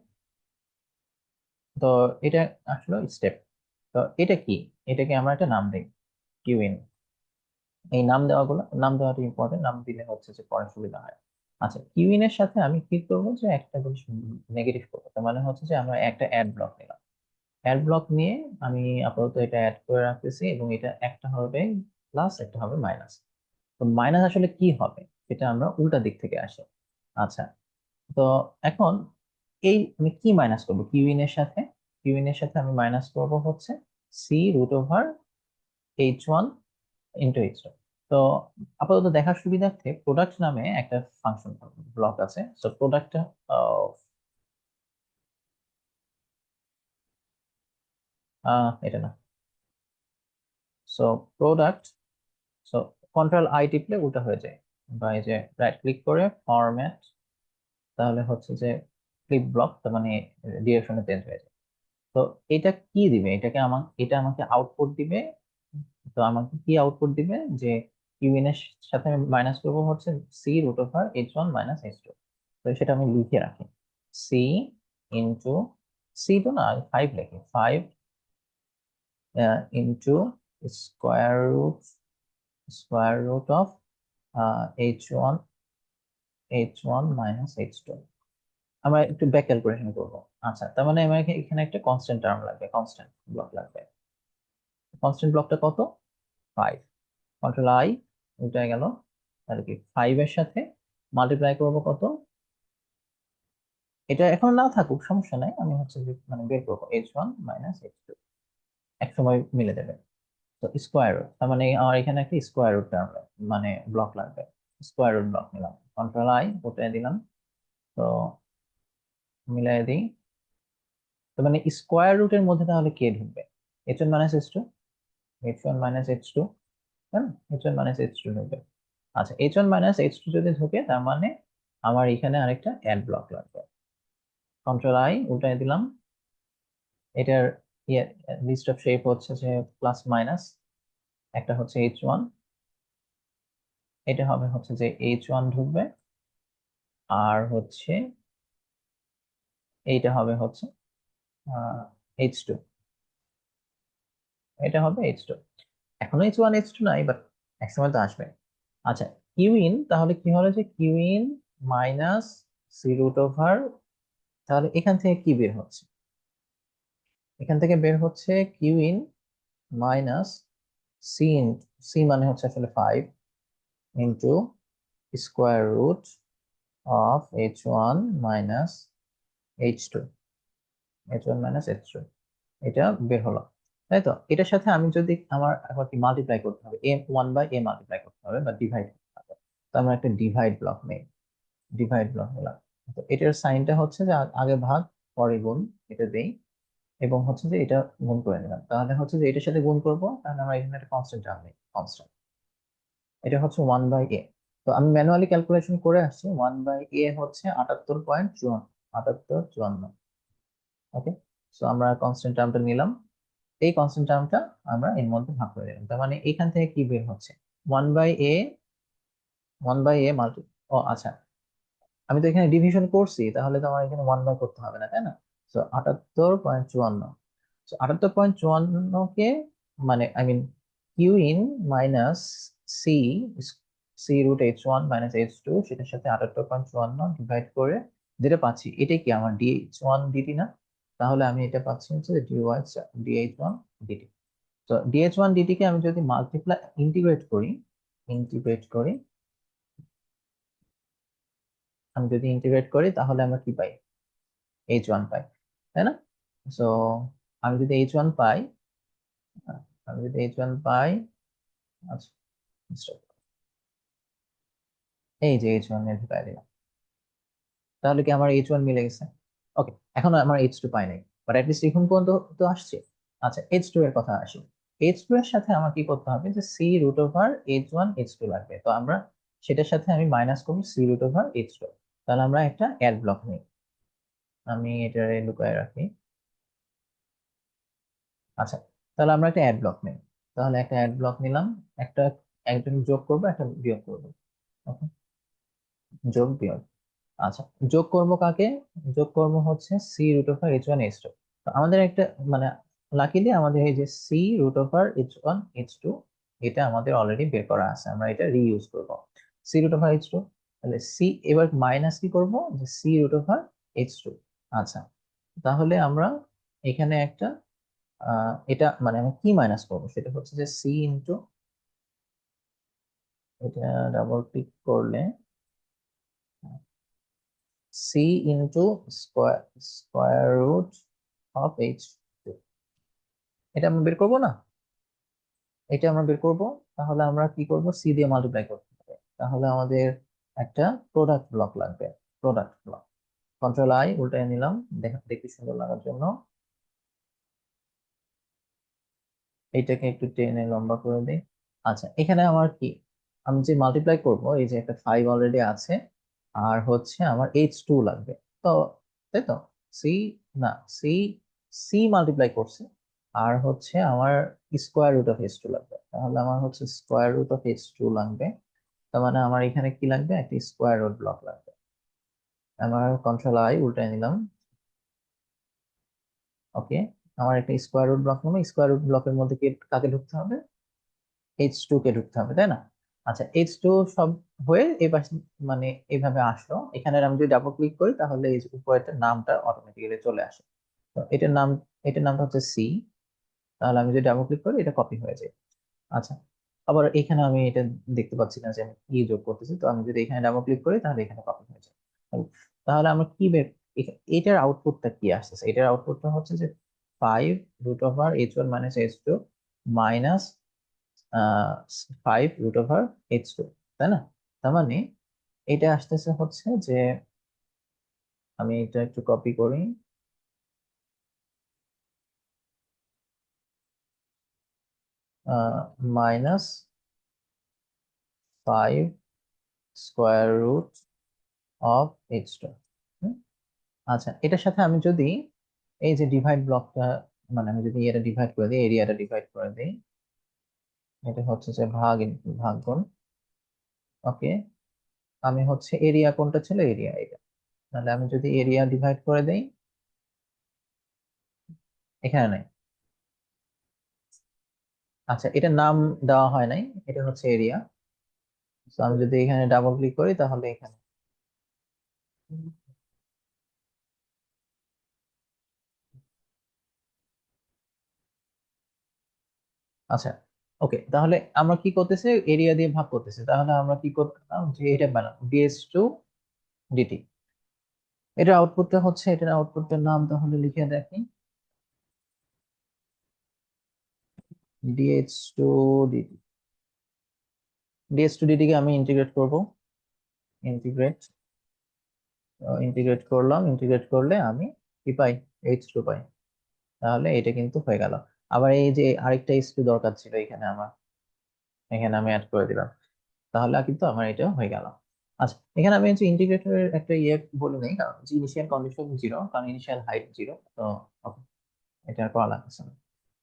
তো এটা আসলে স্টেপ। তো এটা কি? এটাকে আমরা একটা নাম দিই, কিউইন। এই নাম দেওয়াটা ইম্পর্টেন্ট, নাম দিলে হচ্ছে যে পড়ার সুবিধা হয়। আচ্ছা, কিউইন এর সাথে আমি কি করবো, যে একটা জিনিস নেগেটিভ করবো। তার মানে হচ্ছে যে আমরা একটা অ্যাড ব্লক নিলাম। অ্যাড ব্লক নিয়ে আমি আপাতত এটা অ্যাড করে রাখতেছি, এবং এটা একটা হবে প্লাস, একটা হবে মাইনাস। তো মাইনাস আসলে কি হবে সেটা আমরা উল্টা দিক থেকে আসি। আচ্ছা, তো এখন আমি কি মাইনাস করবো কিউইন এর সাথে? কিউইন এর সাথে আমি মাইনাস করবো হচ্ছে C root over h1 into h2। তো আপাতত দেখার সুবিধার্থে প্রোডাক্ট নামে একটা ফাংশন ব্লক আছে। তো প্রোডাক্টটা এটা না, so product, so control I টিপলে উল্টা হয়ে যায়, বা এই যে রাইট ক্লিক করে ফরম্যাট, তাহলে হচ্ছে যে ফ্লিপ ব্লক, তার মানে ডিরেকশনে চেঞ্জ হয়ে যায়। তো এটা কি দিবে, এটা আমাকে আউটপুট দিবে। তো আমাকে কি আউটপুট দিবে, যে ইউএন এর সাথে আমি মাইনাস করবো হচ্ছে C root over h1 minus h2। তো সেটা আমি লিখে রাখি, সি ইন্টু, সি তো না, 5 লিখি, 5 into square root of h1 minus h2। আমরা একটু ব্যাক ক্যালকুলেশন করবো। আচ্ছা, তার মানে আমার এখানে একটা কনস্ট্যান্ট টার্ম লাগবে, কনস্ট্যান্ট ব্লক লাগবে। কনস্ট্যান্ট ব্লকটা কত? 5। কন্ট্রোল আই, উল্টে গেল, তাহলে কি 5 এর সাথে মাল্টিপ্লাই করবো কত? এটা এখন না থাকুক, সমস্যা নাই, আমি হচ্ছে যে মানে বের করবো h1 মাইনাস h2, এক সময় মিলে যাবে। তো স্কোয়ার রুট, তার মানে আমার এখানে একটা স্কোয়ার রুট টার্ম মানে ব্লক লাগবে। স্কোয়ার রুট ব্লক নিলাম, কন্ট্রোল আই উল্টে দিলাম, তো মিলাই দিই। তো মানে স্কোয়ার রুটের মধ্যে তাহলে কে ঢুকবে? h1 minus h2, h1 minus h2, তাই না? h1 মাইনাস h2 ঢুকবে। আচ্ছা, h1 মাইনাস h2 যদি ঢুকে, তার মানে আমার এখানে আরেকটা অ্যাড ব্লক লাগবে। কন্ট্রোল আই উল্টাই দিলাম, এটার ইয়ে লিস্ট অফ শেপ হচ্ছে যে প্লাস মাইনাস, একটা হচ্ছে h1, এটা হবে হচ্ছে যে h1 ঢুকবে, আর হচ্ছে এইটা হবে হচ্ছে h2, এটা হবে h2। এখনো h1 h2 নাই, বাট একসময় তো আসবে। আচ্ছা, কিউইন তাহলে কি হলো, যে কিউইন মাইনাস সি রুট ওভার, তাহলে এখান থেকে কি বের হচ্ছে? এখান থেকে বের হচ্ছে কিউইন মাইনাস সি, সি মানে হচ্ছে আসলে 5 into square root of h1 minus h2, h1 minus h2, এটা বের হলো। তাই তো, এটার সাথে আমি যদি আমার আবার কি মাল্টিপ্লাই করতে হবে, এ 1/a মাল্টিপ্লাই করতে হবে বা ডিভাইড করতে হবে। তো আমরা একটা ডিভাইড ব্লক নেই, ডিভাইড ব্লক নিলাম। তো এটার সাইনটা হচ্ছে যে আগে ভাগ পরে গুণ, এটা দেই, এবং হচ্ছে যে এটা গুণ করে নিলাম। তাহলে হচ্ছে যে এটার সাথে গুণ করব, তাহলে আমরা এখানে একটা কনস্ট্যান্ট টার্ম নেই, কনস্ট্যান্ট, এটা হচ্ছে 1/a। তো আমি ম্যানুয়ালি ক্যালকুলেশন করে আসছি, 1/a হচ্ছে 78.54, 78, 54। ওকে, সো আমরা কনস্ট্যান্ট টার্মটা নিলাম, এই কনস্ট্যান্ট টার্মটা আমরা এর মধ্যে ভাগ করে দিলাম। তার মানে এখান থেকে কি বের হচ্ছে? 1/a, 1/a মাল্টি, ও আচ্ছা, আমি তো এখানে ডিভিশন করছি, তাহলে তো আমার এখানে 1/, করতে হবে না, তাই না? তো 78.54, 78.54 কে মানে I mean Q in minus C, C root h1 minus h2, সেটার সাথে 78.54 ডিভাইড করে যেটা পাচ্ছি, এটা কি আমার dh1 dt না? তাহলে আমি এটা পাচ্ছি হচ্ছে dh1 dt। তো dh1 dt কে আমি যদি মাল্টিপ্লাই ইন্টিগ্রেট করি, ইন্টিগ্রেট করি আমি যদি ইন্টিগ্রেট করি, তাহলে আমরা কি পাই? h1 পাই, তাই না? সো আমি যদি h1 পাই, আমি যদি h1 পাই, আচ্ছা, stop। এই যে h1 এর ঢুকাই দিলাম, তাহলে কি আমার h1 মিলে গেছে? ওকে, এখন আমার h2 পাই নাই, বাট অ্যাটলিস্ট এখন পর্যন্ত তো আসছে। আচ্ছা, h2 এর কথা আসি। h2 এর সাথে আমার কি করতে হবে, যে C root over h1 h2 লাগবে। তো আমরা সেটার সাথে আমি মাইনাস করবো সি রুট ওভার h2। তাহলে আমরা একটা অ্যাড ব্লক নিই, আমি এটা লুকায় রাখি। আচ্ছা, তাহলে আমরা একটা অ্যাড ব্লক নিই, তাহলে একটা অ্যাড ব্লক নিলাম, একটা একজন যোগ করবো, একটা বিয়োগ করবো। ওকে, যোগ বিয়োগ। আচ্ছা, যোগ করব কাকে? যোগ করব হচ্ছে C root over h1 h2। তো আমাদের একটা মানে লাকিলি আমাদের এই যে C root over h1 h2, এটা আমাদের অলরেডি বের করা আছে, আমরা এটা রিইউজ করব। সি রুট ওভার h2, তাহলে সি, এবার মাইনাস কি করব, যে সি রুট ওভার h2। আচ্ছা, তাহলে আমরা এখানে একটা এটা মানে আমি কি মাইনাস করবো, সেটা হচ্ছে যে সি ইন্টু, এটা ডাবল ক্লিক করলে C into square, square root of h2, এটা আমরা বের করবো না, এটা আমরা বের করব। তাহলে আমরা কি করব, সি দিয়ে মাল্টিপ্লাই করতে হবে। তাহলে আমাদের একটা প্রোডাক্ট ব্লক লাগবে, প্রোডাক্ট ব্লক। কন্ট্রোল আই উল্টায় নিলাম দেখতে সুন্দর লাগার জন্য। এইটাকে একটু টেনে লম্বা করে দিই। আচ্ছা, এখানে আমার কি, আমি যে মাল্টিপ্লাই করব, এই যে একটা 5 অলরেডি আছে, আর হচ্ছে আমার H2 লাগবে। তো তাই তো, সি, না, সি, সি মাল্টিপ্লাই করছে, আর হচ্ছে আমার স্কোয়ার রুট অফ H2 লাগবে। তাহলে আমার হচ্ছে স্কোয়ার রুট অফ H2 লাগবে। তার মানে আমার এখানে কি লাগবে, একটা স্কোয়ার রুট ব্লক লাগবে। আমার কন্ট্রোল আই উল্টায় নিলাম। ওকে, আমার একটা স্কোয়ার রুট ব্লক নেবো। স্কোয়ার রুট ব্লকের মধ্যে কাকে ঢুকতে হবে, H2 কে ঢুকতে হবে, তাই না? আচ্ছা, H2 সব হয়ে এই পাশে, মানে এইভাবে আসলো। এখানে আমি যদি ডাবল ক্লিক করি তাহলে এই যে উপরের নামটা অটোমেটিক্যালি চলে আসে। তো এটার নাম, এটার নামটা হচ্ছে সি। তাহলে আমি যদি ডাবল ক্লিক করি এটা কপি হয়ে যায়। আচ্ছা, আবার এখানে আমি এটা দেখতে পাচ্ছি না যে আমি কি যোগ করতেছি। তো আমি যদি এখানে ডাবল ক্লিক করি তাহলে এখানে কপি হয়ে যায়। তাহলে আমরা কি বের, এটার আউটপুটটা কি আসতেছে, এটার আউটপুটটা হচ্ছে যে 5 √H1 - H2 মাইনাস 5 √H2, তাই না? তার মানে এটা আসতেছে হচ্ছে যে, আমি এটা একটু কপি করি, minus 5 square root of H2। আচ্ছা, এটার সাথে আমি যদি এই যে ডিভাইড ব্লকটা, মানে আমি যদি এটা ডিভাইড করে দিই, এরিয়াটা ডিভাইড করে দিই, এটা হচ্ছে যে ভাগগুণ। ওকে, আমি হচ্ছে এরিয়া, কোনটা ছিল এরিয়া, এটা। তাহলে আমি যদি এরিয়া ডিভাইড করে দেই, এখানে নাই। আচ্ছা, এটা নাম দেওয়া হয় নাই, এটা হচ্ছে এরিয়া। তো আমি যদি এখানে ডাবল ক্লিক করি তাহলে এখানে, আচ্ছা, ওকে, তাহলে আমরা কি করতেছি, এরিয়া দিয়ে ভাগ করতেছি। তাহলে আমরা কি করতাম, যে এটা বানাবো dS2 dt। এটা আউটপুটটা হচ্ছে, এটার আউটপুটের নাম তাহলে লিখে রাখি, dH2 dt। dH2 dt কে আমি ইন্টিগ্রেট করব, ইন্টিগ্রেট, ইন্টিগ্রেট করলাম। ইন্টিগ্রেট করলে আমি কি পাই, H2 পাই। তাহলে এটা কিন্তু হয়ে গেল। আবার এই যে আরেকটা H2 দরকার ছিল এখানে আমার, এখানে আমি অ্যাড করে দিলাম। তাহলে কিন্তু আমার এটাও হয়ে গেল। আচ্ছা, এখানে আমি হচ্ছে ইন্টিগ্রেটরের একটা ইয়ে বলে নেই, কারণ যে ইনিশিয়াল কন্ডিশন 0, কারণ ইনিশিয়াল হাইট 0। তো okay, এটা আর করা লাগছে না।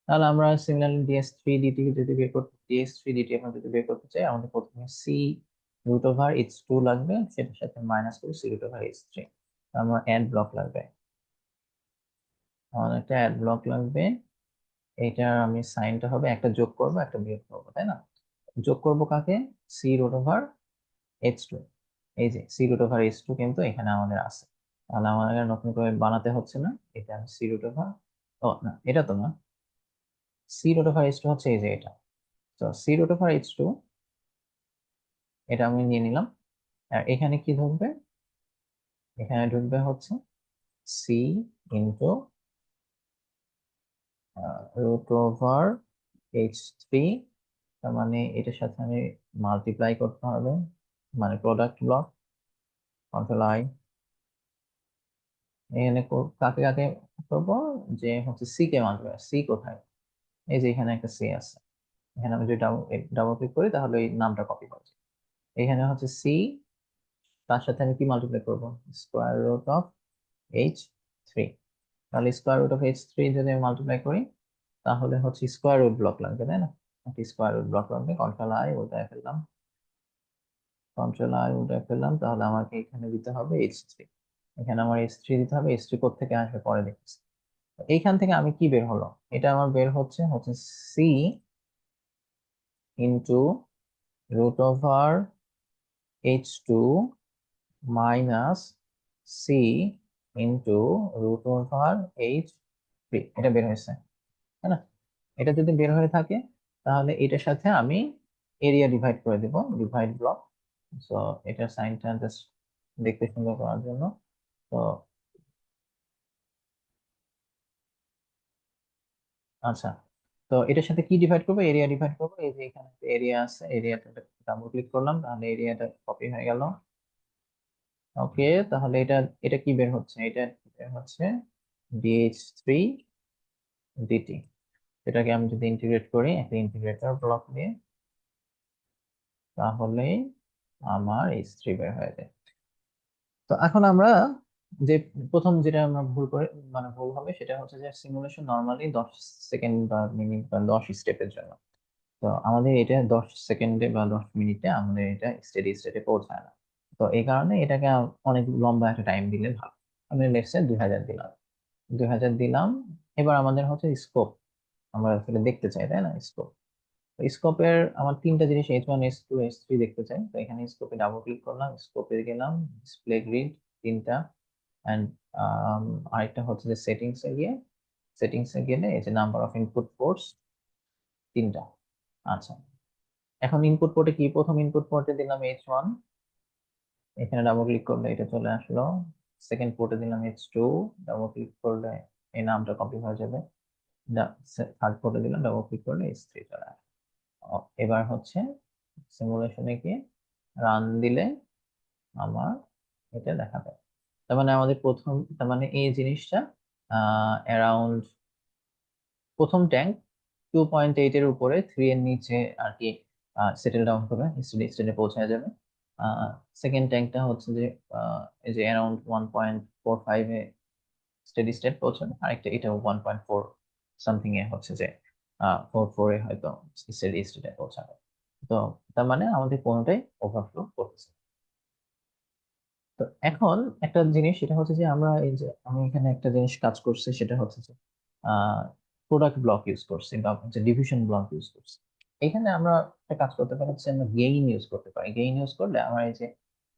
তাহলে আমরা সিমিলারলি DS3 dt যদি বের করতে, DS3 dt আমরা যদি বের করতে চাই, আমাদের প্রথমে C√H2 লাগবে, সেটার সাথে মাইনাস করে C√H3। আমার অ্যাড ব্লক লাগবে, আমার একটা অ্যাড ব্লক লাগবে। এটা আমি সাইনটা হবে, একটা যোগ করব একটা বিয়োগ করবো, তাই না? যোগ করব কাকে, C√H2। এই যে C√H2 কিন্তু এখানে আমাদের আছে। তাহলে আমাদের নতুন করে বানাতে হচ্ছে না। এটা আমি C√, ও না, এটা তো না, C√H2 হচ্ছে এই যে এটা। তো C√H2 এটা আমি নিয়ে নিলাম। আর এখানে কি ঢুকবে, এখানে ঢুকবে হচ্ছে সি ইন্টু √H3। তার মানে এটার সাথে আমি মাল্টিপ্লাই করতে হবে, মানে প্রোডাক্ট ব্লক। কন্ট্রোল আই, এখানে কাকে কাকে করবো, যে হচ্ছে সি কে মাল্টিপ্লাই, সি কোথায়, এই যে এখানে একটা সি আছে। এখানে আমি যদি ডাবল ক্লিক করি তাহলে এই নামটা কপি করছে। এখানে হচ্ছে সি, তার সাথে আমি কি মাল্টিপ্লাই করবো, স্কোয়ার রুট অফ H3। তাহলে স্কোয়ার রুট অফ H3 যদি আমি মাল্টিপ্লাই করি তাহলে হচ্ছে স্কোয়ার রুট ব্লক লাগবে, তাই না? স্কোয়ার রুট ব্লক লাগবে। কন্ট্রোল আই উল্টায় ফেললাম, কন্ট্রোল আই উল্টায় ফেললাম। তাহলে আমাকে এখানে দিতে হবে H3, এখানে আমার H3 দিতে হবে। H3 কোত্থেকে আসবে পরে দেখতেছি। এইখান থেকে আমি কি বের হলো, এটা আমার বের হচ্ছে হচ্ছে C into √H2 minus C into √H3। এটা বের হয়েছে, তাই না? এটা যদি বের হয়ে থাকে তাহলে এটার সাথে আমি এরিয়া ডিভাইড করে দিব, ডিভাইড ব্লক। সো এটার সাইনটা জাস্ট দেখতে সুন্দর করার জন্য। তো আচ্ছা, তো এটার সাথে কি ডিভাইড করবো, এরিয়া ডিভাইড করবো। এই যে এখানে এরিয়া আছে, এরিয়াটা ডাবল ক্লিক করলাম, তাহলে এরিয়াটা কপি হয়ে গেল। ওকে, তাহলে এটা এটা কি বের হচ্ছে, এটা বের হচ্ছে dh3 dt। এটাকে আমি যদি ইন্টিগ্রেট করি একটা ইন্টিগ্রেটর ব্লক দিয়ে, তাহলে আমার h3 বের হয়ে যায়। তো এখন আমরা যে প্রথম যেটা আমরা ভুল করে, মানে ভুল হবে সেটা হচ্ছে যে সিমুলেশন নর্মালি 10 সেকেন্ড বা মিনিট বা 10 স্টেপের জন্য। তো আমাদের এটা 10 সেকেন্ডে বা 10 মিনিটে আমাদের এটা স্টেডি স্টেটে পৌঁছায় না। তো এই কারণে এটাকে অনেক লম্বা একটা টাইম দিলে ভালো। আমি লেটসে 2000 দিলাম, 2000 দিলাম। এবার আমাদের হচ্ছে স্কোপ, আমরা আসলে দেখতে চাই তাই না, স্কোপ। স্কোপের আমার তিনটা জিনিস H1 H2 H3 দেখতে চাই। তো এখানে স্কোপে ডাবল ক্লিক করলাম, স্কোপে গেলাম, ডিসপ্লে গ্রিড তিনটা, অ্যান্ড আরেকটা হচ্ছে যে সেটিংসে গেলে এই যে নাম্বার অফ ইনপুট পোর্টস তিনটা। আচ্ছা, এখন ইনপুট পোর্টে কি, প্রথম ইনপুট পোর্টে দিলাম H1, এখানে ডাবল ক্লিক করলে এটা চলে আসলো। সেকেন্ড পোর্টে দিলাম H2, ডাবল ক্লিক করলে এই নামটা কপি হয়ে যাবে। থার্ড পোর্টে দিলাম, ডাবল ক্লিক করলে H3 চলে আসবে। এবার হচ্ছে সিমুলেশনে গিয়ে রান দিলে আমার এটা দেখাবে। তার মানে আমাদের প্রথম, তার মানে এই জিনিসটা অ্যারাউন্ড প্রথম ট্যাঙ্ক 2.8 এর উপরে, 3 এর নিচে আর কি সেটেল ডাউন করবে, স্টেডি স্টেটে পৌঁছায় যাবে। সেকেন্ড ট্যাঙ্কটা হচ্ছে যে এই যে অ্যারাউন্ড 1.45 এ স্টেডি স্টেট পৌঁছাবে, আরেকটা এটা 1.4 সামথিং এ হচ্ছে যে 4.4 এ হয়তো স্টেডি স্টেটে পৌঁছাবে। তো তার মানে আমাদের কোনোটাই ওভারফ্লো করতেছে না। তো এখন একটা জিনিস সেটা হচ্ছে যে আমরা এই যে আমি এখানে একটা জিনিস কাজ করছি, সেটা হচ্ছে যে প্রোডাক্ট ব্লক ইউজ করছি বা হচ্ছে ডিভিশন ব্লক ইউজ করছি। এখানে আমরা একটা কাজ করতে পারি হচ্ছে আমরা গেইন ইউজ করতে পারি। গেইন ইউজ করলে আমার এই যে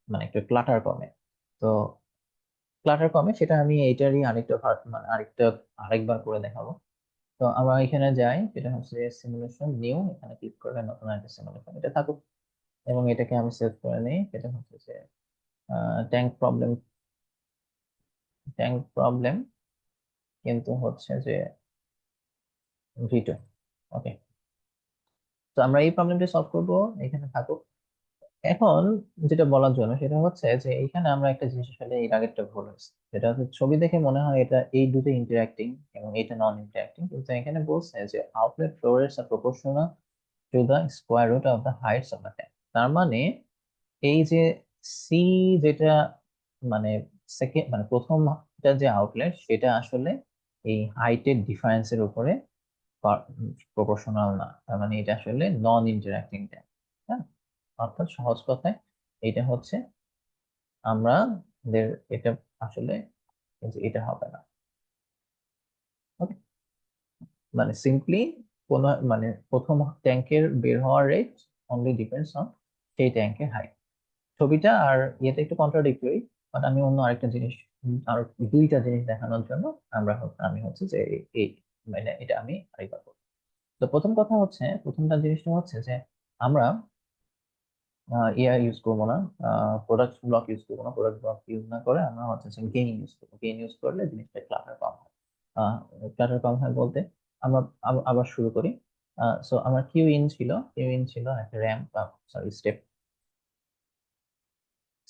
মানে একটু ক্লাটার কমে। তো ক্লাটার কমে সেটা আমি এইটারই আরেকটা মানে আরেকবার করে দেখাবো। তো আমরা এখানে যাই, যেটা হচ্ছে সিমুলেশন নিউ, এখানে ক্লিক করলে নতুন একটা সিমুলেশন এটা থাকুক, এবং এটাকে আমি সেভ করে নিই। সেটা হচ্ছে যে ট্যাঙ্ক প্রবলেম, ট্যাঙ্ক প্রবলেম, কিন্তু হচ্ছে যে V2। ওকে, তো আমরা এই প্রবলেমটা সলভ করব, এখানে থাকুক। এখন যেটা বলার জন্য সেটা হচ্ছে যে এখানে আমরা একটা জিনিস আসলে এর আগেরটা ভুল হয়েছে, যেটা হচ্ছে ছবি দেখে মনে হয় এটা এই দুটো ইন্টারঅ্যাক্টিং এবং এটা নন ইন্টারঅ্যাক্টিং, কিন্তু এখানে বলছে যে outlet flow rates are proportional to the square root of the heights of the tank. তার মানে এই যে সি, যেটা মানে সেকেন্ড মানে প্রথমটা যে আউটলেট সেটা আসলে এই হাইটের ডিফারেন্সের উপরে প্রপোর্শনাল না। তার মানে এটা আসলে নন ইন্টারঅ্যাক্টিং ট্যাঙ্ক। হ্যাঁ, অর্থাৎ সহজ কথায় এটা হচ্ছে আমাদের এটা আসলে এটা হবে না। ওকে, মানে সিম্পলি কোন মানে প্রথম ট্যাঙ্কের বের হওয়ার রেট অনলি ডিপেন্ডস অন সেই ট্যাঙ্কের হাইট। ছবিটা আর ইয়েতে একটু কন্ট্রাডিক্টরি, বাট আমি অন্য আরেকটা জিনিস, আর দুইটা জিনিস দেখানোর জন্য আমি হচ্ছে যে এই মানে এটা আমি আরেকবার করবো। তো প্রথম কথা হচ্ছে, প্রথমটা জিনিসটা হচ্ছে যে আমরা ইয়া ইউজ করবো না, প্রোডাক্ট ব্লক ইউজ করবো না। প্রোডাক্ট ব্লক ইউজ না করে আমরা হচ্ছে গেইন ইউজ করবো। গেইন ইউজ করলে জিনিসটা ক্লাটার কম হয়। ক্লাটার কম হয় বলতে আমরা আবার শুরু করি। সো আমার কিউ ইন ছিল একটা র্যাম, সরি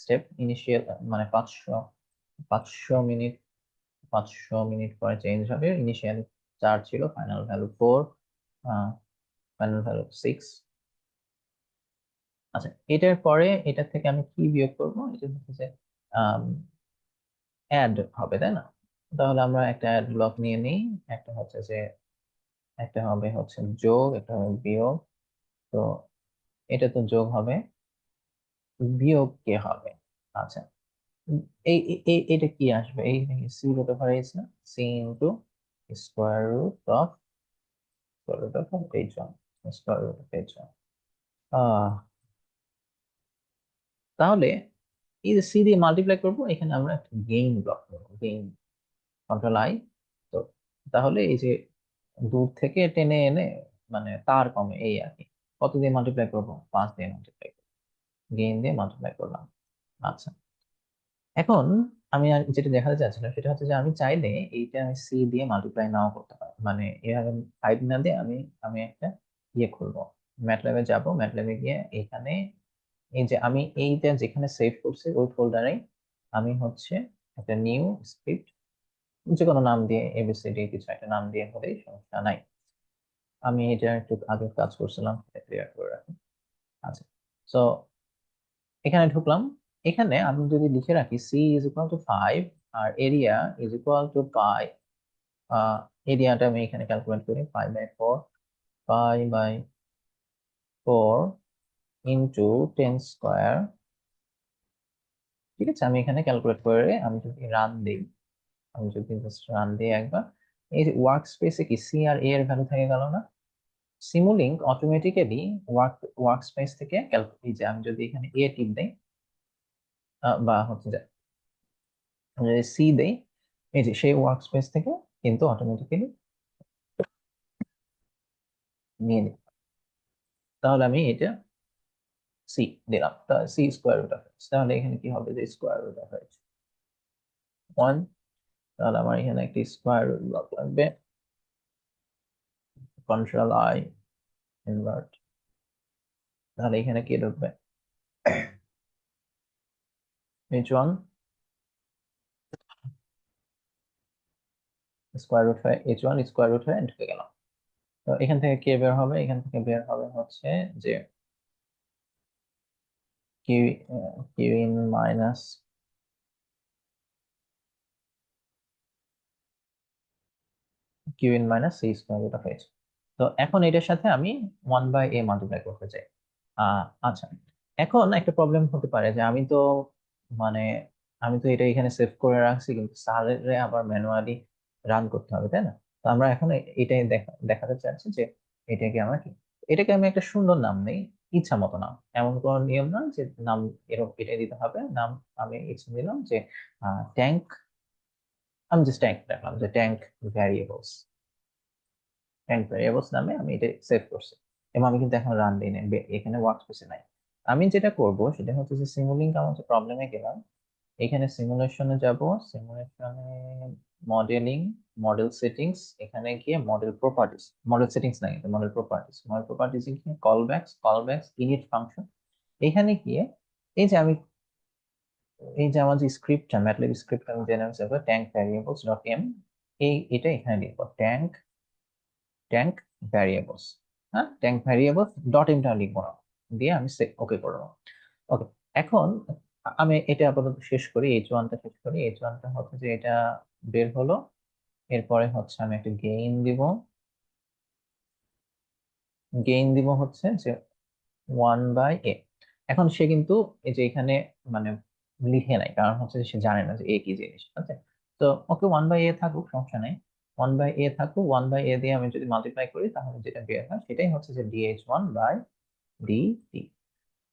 স্টেপ ইনিশিয়াল, মানে 500 মিনিট, 500 মিনিট পরে চেঞ্জ হবে। ইনিশিয়াল 4 ছিল, ফাইনাল ভ্যালু 4, ফাইনাল ভ্যালু 6। আচ্ছা, এটার পরে এটা থেকে আমি কি বিয়োগ করবো, এটা হচ্ছে যে অ্যাড হবে তাই না। তাহলে আমরা একটা অ্যাড ব্লক নিয়ে নিই। একটা হচ্ছে যে একটা হবে হচ্ছে যোগ, একটা হবে বিয়োগ। তো এটা তো যোগ হবে, বিয়োগ কে হবে। আচ্ছা, উম, এটা কি আসবে, এই সি রুট ওভার এইচ না, C into square root of H one, square root of H one. তাহলে এই যে সি দিয়ে মাল্টিপ্লাই করবো, এখানে আমরা একটা গেইন ব্লক করবো, গেইন কন্ট্রোল আই। তো তাহলে এই যে দূর থেকে টেনে এনে মানে তার কমে এই আর কি। কত দিয়ে মাল্টিপ্লাই করবো, 5 দিয়ে মাল্টিপ্লাই করবো, গেইন দিয়ে মাল্টিপ্লাই করলাম। আচ্ছা, এখন আমি আর যেটা দেখাতে চাচ্ছিলাম সেটা হচ্ছে যে আমি চাইলে এইটা আমি সি দিয়ে মাল্টিপ্লাই নাও করতে পারি, মানে এভাবে 5 না দিয়ে আমি আমি একটা ইয়ে খুলবো, ম্যাটল্যাবে যাব, ম্যাটল্যাবে গিয়ে এখানে এই যে আমি এইটা যেখানে সেভ করছি ওই ফোল্ডারে আমি হচ্ছে একটা নিউ স্ক্রিপ্ট যে কোনো নাম দিয়ে এবিসিডি কিছু একটা নাম দিয়ে হলেই সমস্যা নাই। আমি এটা একটু আগে কাজ করছিলাম, সেটা ক্লিয়ার করে রাখি। আচ্ছা, তো এখানে ঢুকলাম। এখানে আমি যদি লিখে রাখি সি ইজ ইকুয়াল টু 5 আর area is equal to pi, এরিয়াটা আমি এখানে ক্যালকুলেট করি 5/4, 5/4 ইন্টু 10 স্কোয়ার। ঠিক আছে, আমি এখানে ক্যালকুলেট করে আমি যদি রান দিই, আমি যদি জাস্ট রান দিই একবার, এই যে ওয়ার্ক স্পেসে কি সি আর এ এর ভ্যালু থেকে গেল না? সিমুলিঙ্ক অটোমেটিক্যালি ওয়ার্ক স্পেস থেকে এই যে আমি যদি এখানে এ টিপ দেই বা হচ্ছে যে আমি যদি সি দেই, এই যে সেই ওয়ার্ক স্পেস থেকে কিন্তু অটোমেটিক্যালি নিয়ে নিই। তাহলে আমি এটা সি দিলাম, C square root of X, তাহলে এখানে কি হবে যে স্কোয়ার রুট অফ এক্স 1, তাহলে আমার এখানে একটি স্কোয়ার রুট ব্লক লাগবে, কন্ট্রোল আই ইনভার্ট, তাহলে এখানে কি ঢুকবে h1 স্কোয়ার রুট হয়ে h1 স্কোয়ার রুট হয়ে ঢুকে গেল। তো এখান থেকে কে বের হবে? এখান থেকে বের হবে হচ্ছে যে Q, Q in minus Q in minus C square root of H. তো এখন এটার সাথে আমি 1/a মাল্টিপ্লাই করতে চাই। আচ্ছা, এখন একটা প্রবলেম হতে পারে যে মানে আমি তো এটা এখানে সেভ করে রাখছি, কিন্তু স্যালারে আবার ম্যানুয়ালি রান করতে হবে, তাই না? তো আমরা এখন এটাই দেখাতে চাচ্ছি যে এটাকে আমরা কি, এটাকে আমি একটা সুন্দর নাম নেই, ইচ্ছা মতো নাম, এমন কোনো নিয়ম না যে নাম এরকম এটাই দিতে হবে নাম। আমি ইচ্ছা দিলাম যে ট্যাঙ্ক, আমি জাস্ট ট্যাঙ্ক রাখলাম যে ট্যাঙ্ক ভ্যারিয়েবলস নামে আমি এটা সেভ করছি, এবং আমি কিন্তু এখন রান দিই নাই, এখানে ওয়ার্ক স্পেসে নাই। আমি যেটা করব সেটা হচ্ছে যে সিমুলিংক, আমার যে প্রবলেমে গেলাম, এখানে সিমুলেশনে যাব, সিমুলেশনে মডেলিং, মডেল সেটিংস, এখানে গিয়ে মডেল প্রপার্টিস, মডেল সেটিংস না কিন্তু মডেল প্রপার্টিস গিয়ে কলব্যাকস ইনিট ফাংশন, এখানে গিয়ে এই যে আমি এই যে আমার যে স্ক্রিপ্টটা ম্যাটল্যাব স্ক্রিপ্ট আমি জেনে যাব ট্যাঙ্ক ভ্যারিয়েবলস ডট এম, এটা এখানে লিখবো ট্যাঙ্ক ট্যাঙ্ক ভ্যারিয়েবলস, হ্যাঁ ট্যাঙ্ক ভ্যারিয়েবলস ডট এমটা লিখবো না, দিয়ে আমি ওকে করবো। ওকে, এখন আমি এটা আপাতত শেষ করি, h1টা শেষ করি, h1টা হচ্ছে যে এটা বের হলো, এরপরে হচ্ছে আমি একটা গেইন দিব হচ্ছে যে 1/a। এখন সে কিন্তু এই যে এখানে মানে লিখে নাই, কারণ হচ্ছে যে সে জানে না যে এ কি জিনিস, আছে। তো ওকে 1/a থাকুক, সমস্যা নাই, 1/a থাকুক, 1/a দিয়ে আমি যদি মাল্টিপ্লাই করি তাহলে যেটা বের হয় সেটাই হচ্ছে যে dh1/dt,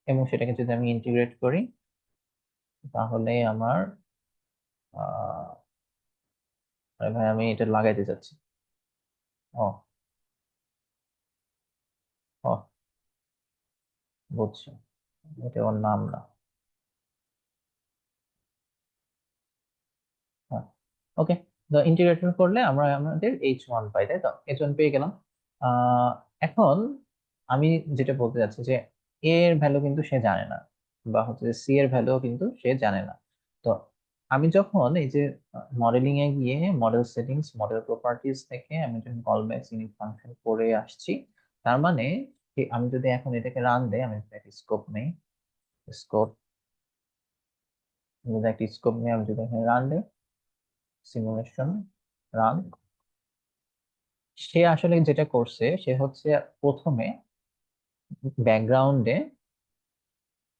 এবং সেটাকে যদি আমি ইন্টিগ্রেট করি তাহলে আমার আহ আরে ভাই আমি এটা লাগাইতে চাচ্ছি। ও, ও, বুঝছি, এটা ওর নাম না। হ্যাঁ, ওকে, তো ইন্টিগ্রেশন করলে আমরা আমাদের h1 পাই, তাই তো? h1 পেয়ে গেলাম। আহ এখন আমি যেটা বলতে চাচ্ছি যে a এর ভ্যালু কিন্তু সে জানে না, বা হচ্ছে সি এর ভ্যালু কিন্তু সে জানে না। তো আমি যখন এই যে মডেলিং এ গিয়ে মডেল সেটিংস, মডেল প্রপার্টিজ থেকে আমি যখন কল ব্যাক ইউনিট ফাংশন করে আসছি, তার মানে আমি যদি এখন এটাকে রান দেই, আমি একটা স্কোপ নেই, স্কোপ, যদি একটা স্কোপ নিয়ে আমি যদি এখানে রান দিই, সিমুলেশন রান, সে আসলে যেটা করছে সে হচ্ছে প্রথমে ব্যাকগ্রাউন্ডে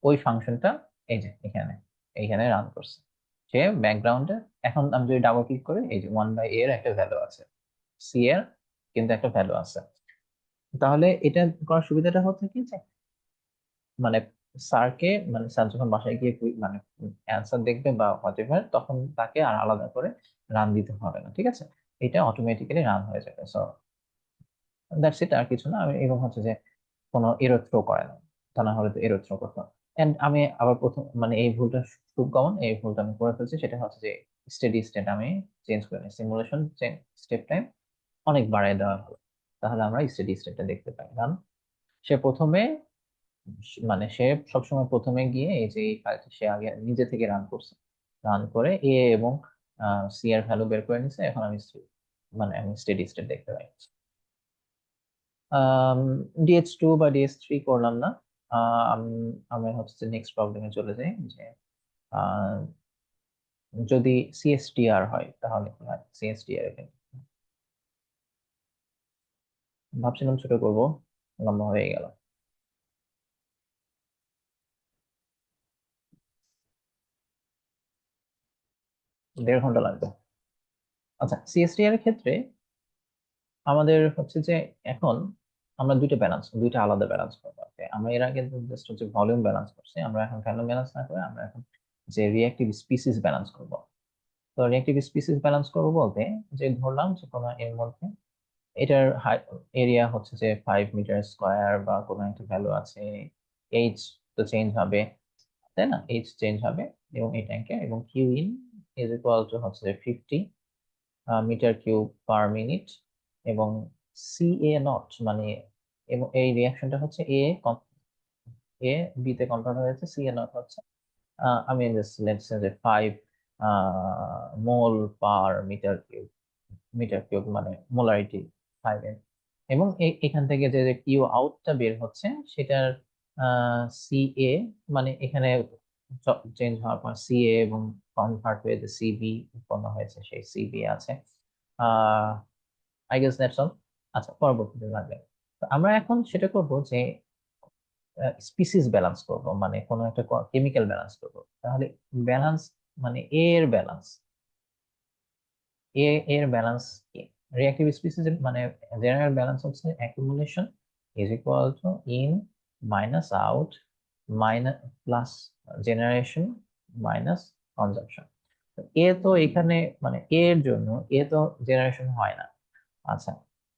ওই ফাংশনটা এই যে এখানে এইখানে রান করছে, সে ব্যাকগ্রাউন্ডে। এখন আমি যদি ডাবল ক্লিক করি, এই যে 1/a এর একটা ভ্যালু আছে, সি এর কিন্তু একটা ভ্যালু আছে। তাহলে এটা করার সুবিধাটা হচ্ছে কি যে মানে স্যারকে, মানে স্যার যখন বাসায় গিয়ে মানে অ্যান্সার দেখবে বা হোয়াটএভার, তখন তাকে আর আলাদা করে রান দিতে হবে না, ঠিক আছে? এটা অটোমেটিক্যালি রান হয়ে যাবে। সো দ্যাটস ইট, আর কিছু না। আমি এবং হচ্ছে যে কোনো এরর থ্রো করে না, তা না হলে তো এরর থ্রো করতো। এন্ড আমি আবার প্রথম মানে এই ভুলটা খুব কমন, এই ভুলটা আমি করে ফেলছি, সেটা হচ্ছে যে স্টেডি স্টেট আমি চেঞ্জ করে নিই, সিমুলেশন স্টেপ টাইম অনেক বাড়ায় দেওয়া হলো, তাহলে আমরা স্টেডি স্টেটটা দেখতে পাই। কারণ সে প্রথমে মানে সে সবসময় প্রথমে গিয়ে এই যে এই ফাইলটা সে আগে নিজে থেকে রান করছে, রান করে এ এবং সি এর ভ্যালু বের করে নিছে, এখন আমি মানে আমি স্টেডি স্টেট দেখতে পাই। ডিএইচ2 বা ডিএইচ3 করলাম না। আমি হচ্ছে নেক্সট প্রবলেমে চলে যাই, যে আহ, যদি সিএসটিআর হয় তাহলে কি হয়। সিএসটিআর ভাবছিলাম ছোট করব, লম্বা হয়ে গেল, 1.5 ঘন্টা লাগবে। আচ্ছা, সিএসটিআর এর ক্ষেত্রে আমাদের হচ্ছে যে এখন আমরা দুইটা আলাদা ব্যালেন্স করবো। আমরা এর আগে জাস্ট হচ্ছে ভলিউম ব্যালেন্স করছি, আমরা এখন ভলিউম ব্যালেন্স না করে আমরা এখন যে রিঅ্যাক্টিভ স্পিসিস ব্যালেন্স করব। তো রিঅ্যাক্টিভ স্পিসিস ব্যালেন্স করবো বলতে, যে ধরলাম যে কোনো এর মধ্যে এটার এরিয়া হচ্ছে যে 5 মিটার স্কোয়ার বা কোনো একটা ভ্যালু আছে, এইচ তো চেঞ্জ হবে, তাই না, এইচ চেঞ্জ হবে, এবং এই ট্যাঙ্কে, এবং Q in is equal to হচ্ছে যে 50 মিটার কিউব পার মিনিট, এবং সি এ নট মানে, এবং এই রিয়াকশনটা হচ্ছে এ বি তে কনভার্ট হয়েছে, সি এ নট হচ্ছে আমি লেটস সে যে 5 মোল পার মিটার কিউব মানে মোলারিটি 5 এর, এবং এখান থেকে যে কিউ আউটটা বের হচ্ছে সেটার সি এ মানে এখানে চেঞ্জ হওয়ার পর সি এ এবং কনভার্ট হয়ে যে সিবি উৎপন্ন হয়েছে, সেই সিবি আছে। I guess that's all. আচ্ছা, পরবর্তীতে লাগবে। তো আমরা এখন সেটা করব যে স্পিসিস ব্যালেন্স করব, মানে কোনো একটা কেমিক্যাল ব্যালেন্স করব। তাহলে ব্যালেন্স মানে এ এর ব্যালেন্স কি? রিঅ্যাক্টিভ স্পিসিস মানে জেনারেল ব্যালেন্স হচ্ছে accumulation is equal to in minus out minus plus generation minus consumption. এ তো এখানে মানে এর জন্য এ তো জেনারেশন হয় না। আচ্ছা,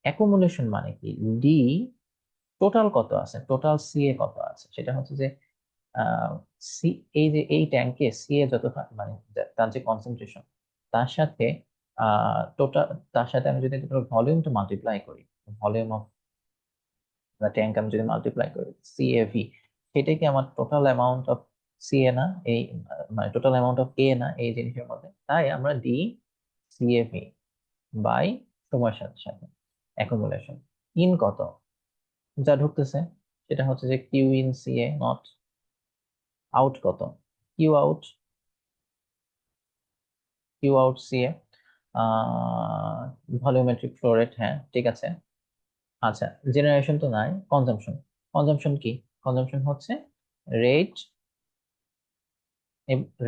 অ্যাকুমুলেশন মানে কি? ডি টোটাল কত আছে, টোটাল সিএ কত আছে, সেটা হচ্ছে যে আহ, সি এই যে এই ট্যাঙ্কে সিএ যত মানে তার যে কনসেন্ট্রেশন, তার সাথে টোটাল, তার সাথে আমি যদি ভলিউমটা মাল্টিপ্লাই করি, ভলিউম অফ দ্য ট্যাঙ্ক আমি যদি মাল্টিপ্লাই করি সিএভি, সেটা কি আমার টোটাল অ্যামাউন্ট অফ সিএ না, এই মানে টোটাল অ্যামাউন্ট অফ এ না এই জিনিসের মধ্যে, তাই আমরা ডি সিএভি বাই সময়ের সাথে সাথে অ্যাকুমুলেশন ইন কত যা ঢুকতেছে, সেটা হচ্ছে যে Q in CA not, out কত, Q out, Q out CA volumetric flow rate, হ্যাঁ ঠিক আছে। আচ্ছা, জেনারেশন তো নাই, কনজাম্পশন, কনজাম্পশন কি? কনজাম্পশন হচ্ছে rate,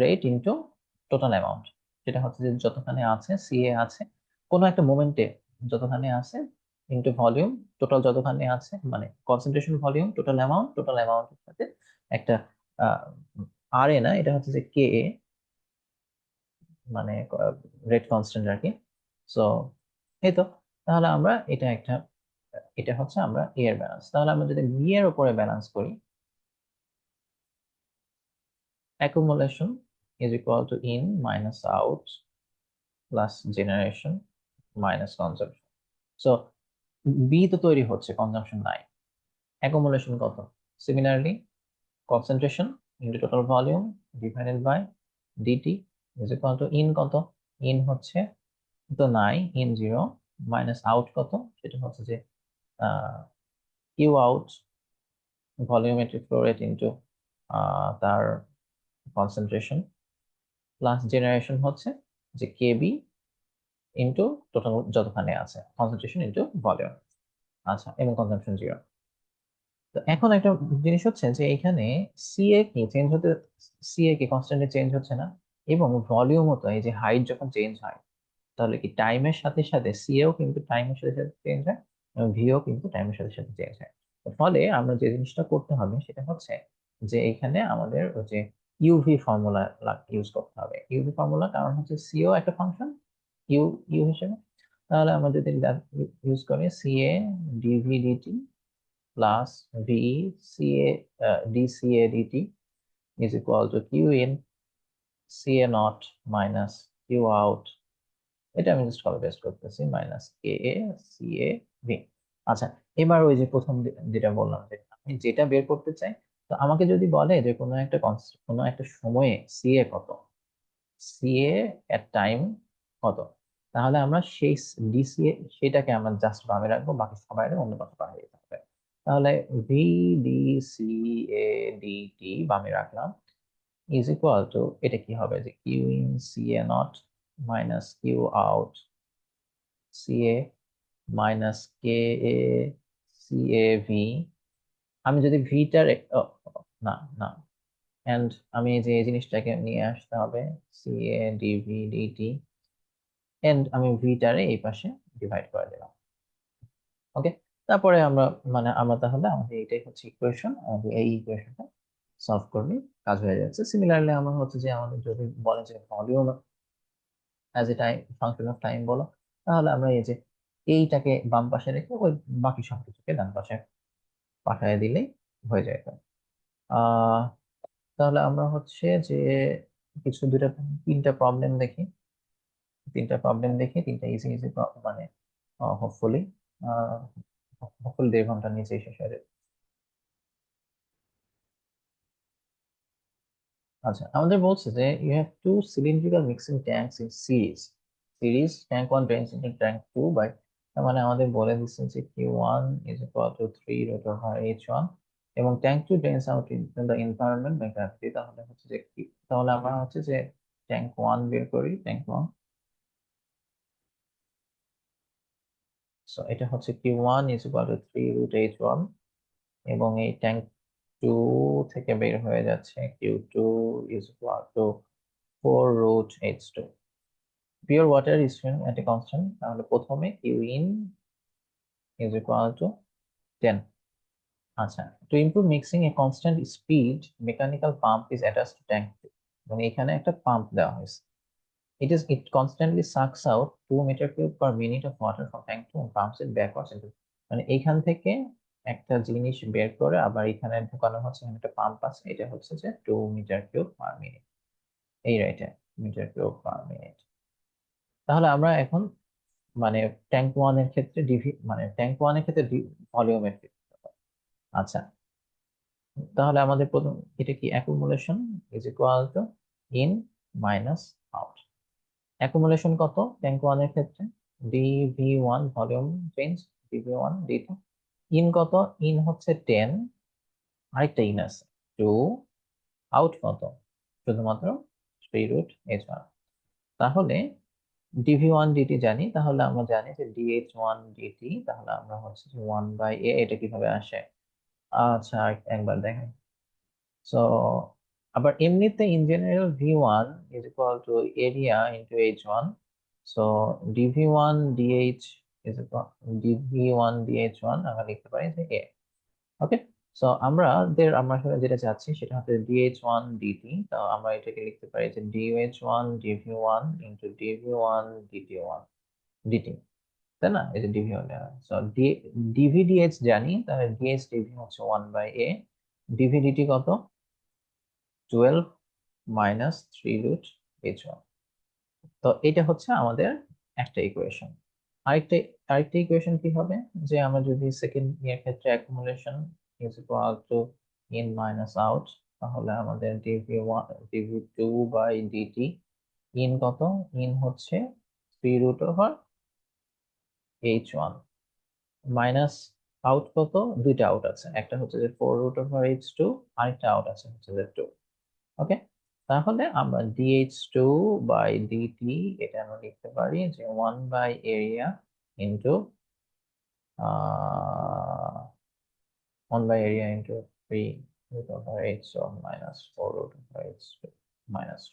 rate into total amount, যেটা হচ্ছে যে যতখানি আছে সিএ আছে কোনো একটা মোমেন্টে, যতখানি আছে ইনটু ভলিউম, টোটাল যতখানি আছে মানে কনসেন্ট্রেশন ভলিউম টোটাল অ্যামাউন্টের সাথে একটা আর এ না, এটা হচ্ছে যে কে এ মানে রেট কনস্ট্যান্ট আর কি। সো এই তো, তাহলে আমরা এটা একটা, এটা হচ্ছে আমরা এ এর ব্যালেন্স। তাহলে আমরা যদি বি এর উপরে ব্যালেন্স করি, accumulation is equal to in minus out plus generation minus consumption. So B তো তৈরি হচ্ছে, কনজাম্পশন নাই, অ্যাকুমুলেশন কত? Similarly concentration into total volume divided by DT is equal to in কত? ইন হচ্ছে তো নাই, ইন জিরো, মাইনাস আউট কত, সেটা হচ্ছে যে Q out volumetric flow rate into তার কনসেন্ট্রেশন প্লাস জেনারেশন হচ্ছে যে কেবি ইনটু টোটাল যতখানি আছে কনসেন্ট্রেশন ইনটু ভলিউম। আচ্ছা, এবং কনজাম্পশন জিরো। তো এখন একটা জিনিস হচ্ছে যে এখানে সিএ কি চেঞ্জ হতে, সিএ কি কনস্ট্যান্টলি চেঞ্জ হচ্ছে না, এবং ভলিউমও তো, এই যে হাইট যখন চেঞ্জ হয় তাহলে কি টাইমের সাথে সাথে সিএও কিন্তু টাইমের সাথে সাথে চেঞ্জ হয়, এবং ভিও কিন্তু টাইমের সাথে সাথে চেঞ্জ হয়। তো ফলে আমরা যে জিনিসটা করতে হবে সেটা হচ্ছে যে এখানে আমাদের ওই যে ইউভি ফর্মুলা ইউজ করতে হবে। ইউভি ফর্মুলা কারণ হচ্ছে সিও একটা ফাংশন ইউ ইউ হিসেবে, তাহলে আমরা যদি ইউজ করি CA DV DT plus V CA DCA DT, is equal to Q in C A naught minus Q out, এটা আমি জাস্ট কপি পেস্ট করতেছি, minus K A C A V. আচ্ছা, এবার ওই যে প্রথম যেটা বললাম যে আমি যেটা বের করতে চাই, তো আমাকে যদি বলে যে কোনো একটা সময়ে সি এ কত, সি এ এট টাইম কত, তাহলে আমরা সেই ডিসি সেটাকে আমরা জাস্ট বামে রাখবো, বাকি সবাই অন্য পাশে পাঠিয়ে দিতে হবে। তাহলে V D C A D T বামে রাখলাম, ইজ ইকুয়াল টু এটা কি হবে যে Q in C A naught minus Q out C A minus K A C A V. আমি যদি ভিটার না না এন্ড আমি এই যে এই জিনিসটাকে নিয়ে আসতে হবে, C A DV DT, and আমি ভিটারে এই পাশে ডিভাইড করে দিলাম। ওকে, তারপরে আমরা আমরা তাহলে আমাদের এইটাই হচ্ছে ইকুয়েশন, আমাদের এই ইকুয়েশনটা সলভ করলে কাজ হয়ে যাচ্ছে। সিমিলারলি আমার হচ্ছে যে আমাদের যদি বলে যে volume as a time function of time বলো, তাহলে আমরা এই যে এইটাকে বাম পাশে রেখে ওই বাকি সবকিছুকে ডান পাশে পাঠিয়ে দিলেই হয়ে যায়। আহ তাহলে আমরা হচ্ছে যে কিছু দুইটা তিনটা প্রবলেম দেখি, তিনটা ইজি ইজি মানে হোপফুলি হোপফুলি 1.5 ঘন্টার নিচেই শেষ হয়ে যাবে। আচ্ছা, আমাদের বলছে যে you have two cylindrical mixing tanks in series tank one drains into tank two by, তার মানে আমাদের বলে দিচ্ছে যে Q one is equal to 3 √H1, এবং tank two drains out in the environment by gravity. তাহলে হচ্ছে যে কি, তাহলে আমরা হচ্ছে যে ট্যাঙ্ক ওয়ান বের করি, ট্যাঙ্ক ওয়ান। সো এটা হচ্ছে Q one is equal to 3 √H1, এবং এই ট্যাঙ্ক টু থেকে বের হয়ে যাচ্ছে Q two is equal to 4 √H2। Pure water is at a constant, তাহলে প্রথমে Q in is equal to 10। আচ্ছা, to improve mixing a constant speed mechanical pump is attached to tank two, এবং এখানে একটা পাম্প দেওয়া হয়েছে। It constantly sucks out 2 m³ per minute of water from tank 2 and pumps it backwards into, মানে এইখান থেকে একটা জিনিস বের করে আবার এখানে ঢোকানো হচ্ছে, এখানে একটা পাম্প আছে, এটা হচ্ছে যে 2 m³ per minute, এই রাইটে m³/মিনিট। তাহলে আমরা এখন ট্যাঙ্ক ওয়ান এর ক্ষেত্রে ট্যাঙ্ক ওয়ান এর ক্ষেত্রে ভলিউমেট্রিক। আচ্ছা, তাহলে আমাদের প্রথম এটা কি accumulation is equal to in minus out. Accumulation কত ট্যাঙ্ক ওয়ান এর ক্ষেত্রে, dv1 volume change, dv1 dt। In কত, ইন হচ্ছে 10, আরেকটা ইন আছে 2, আউট কত শুধুমাত্র 3 √H1। তাহলে dv1 dt জানি, তাহলে আমরা জানি যে dh1 dt, তাহলে আমরা হচ্ছে যে 1/a, এটা কিভাবে আসে। আচ্ছা, একবার দেখেন। সো আবার এমনিতে in general v1 is equal to area into h1, so dv1 dh is equal dv1 dh1 আমরা লিখতে পারি যে a। ওকে, সো আমরা আসলে যেটা চাচ্ছি সেটা হচ্ছে dh1 dt, তো আমরা এটাকে লিখতে পারি যে dh1 dv1 into dv1 dt1 dt, তাই না? এই যে dv1, সো dv dh জানি, তাহলে dh dv হচ্ছে 1/a, dv dt কত 12 মাইনাস 3 √H1। তো এটা হচ্ছে আমাদের একটা ইকুয়েশন। আরেকটা আরেকটা ইকুয়েশন কি হবে, যে আমরা যদি সেকেন্ড ইয়ার ক্ষেত্রে accumulation is equal to in minus out, তাহলে আমাদের dv2/dt, ইন কত, ইন হচ্ছে 3 √H1 মাইনাস আউট কত, দুইটা আউট আছে, একটা হচ্ছে যে 4 √H2, আরেকটা আউট আছে হচ্ছে যে 2। ওকে, তাহলে আমরা dh2/dt এটা আমরা লিখতে পারি যে 1/area into 3 √H1 minus 4 √H2 minus.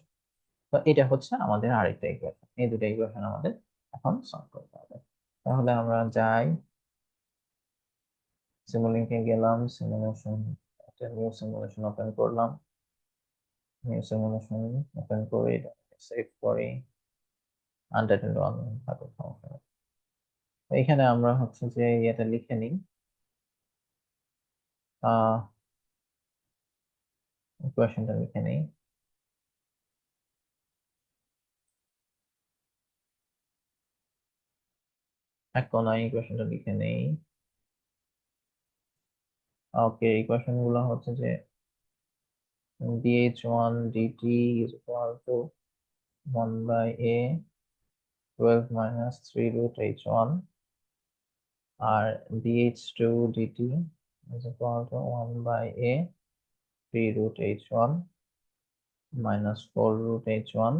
তো এটা হচ্ছে আমাদের আরেকটা ইকুয়েশন, এই দুটো ইকুয়েশন আমাদের এখন সলভ করতে হবে। তাহলে আমরা যাই, সিমুলিংকে গেলাম, সিমুলেশন, একটা নিউ সিমুলেশন ওপেন করলাম, নিউ সিমুলেশন ওপেন করে সেভ করি, আনটাইটেলড ওয়ান থাকুক, সমস্যা নেই। তো এখানে আমরা হচ্ছে যে এটা লিখে নিই, ইকুয়েশনটা লিখে নেই। এক কোনায় ইকুয়েশনটা লিখে নেই। ওকে, ইকুয়েশন গুলো হচ্ছে যে dh1 dt is equal to 1 by a 12 minus 3 root h1, আর dh2 dt is equal to 1 by a 3 root h1 minus 4 root h1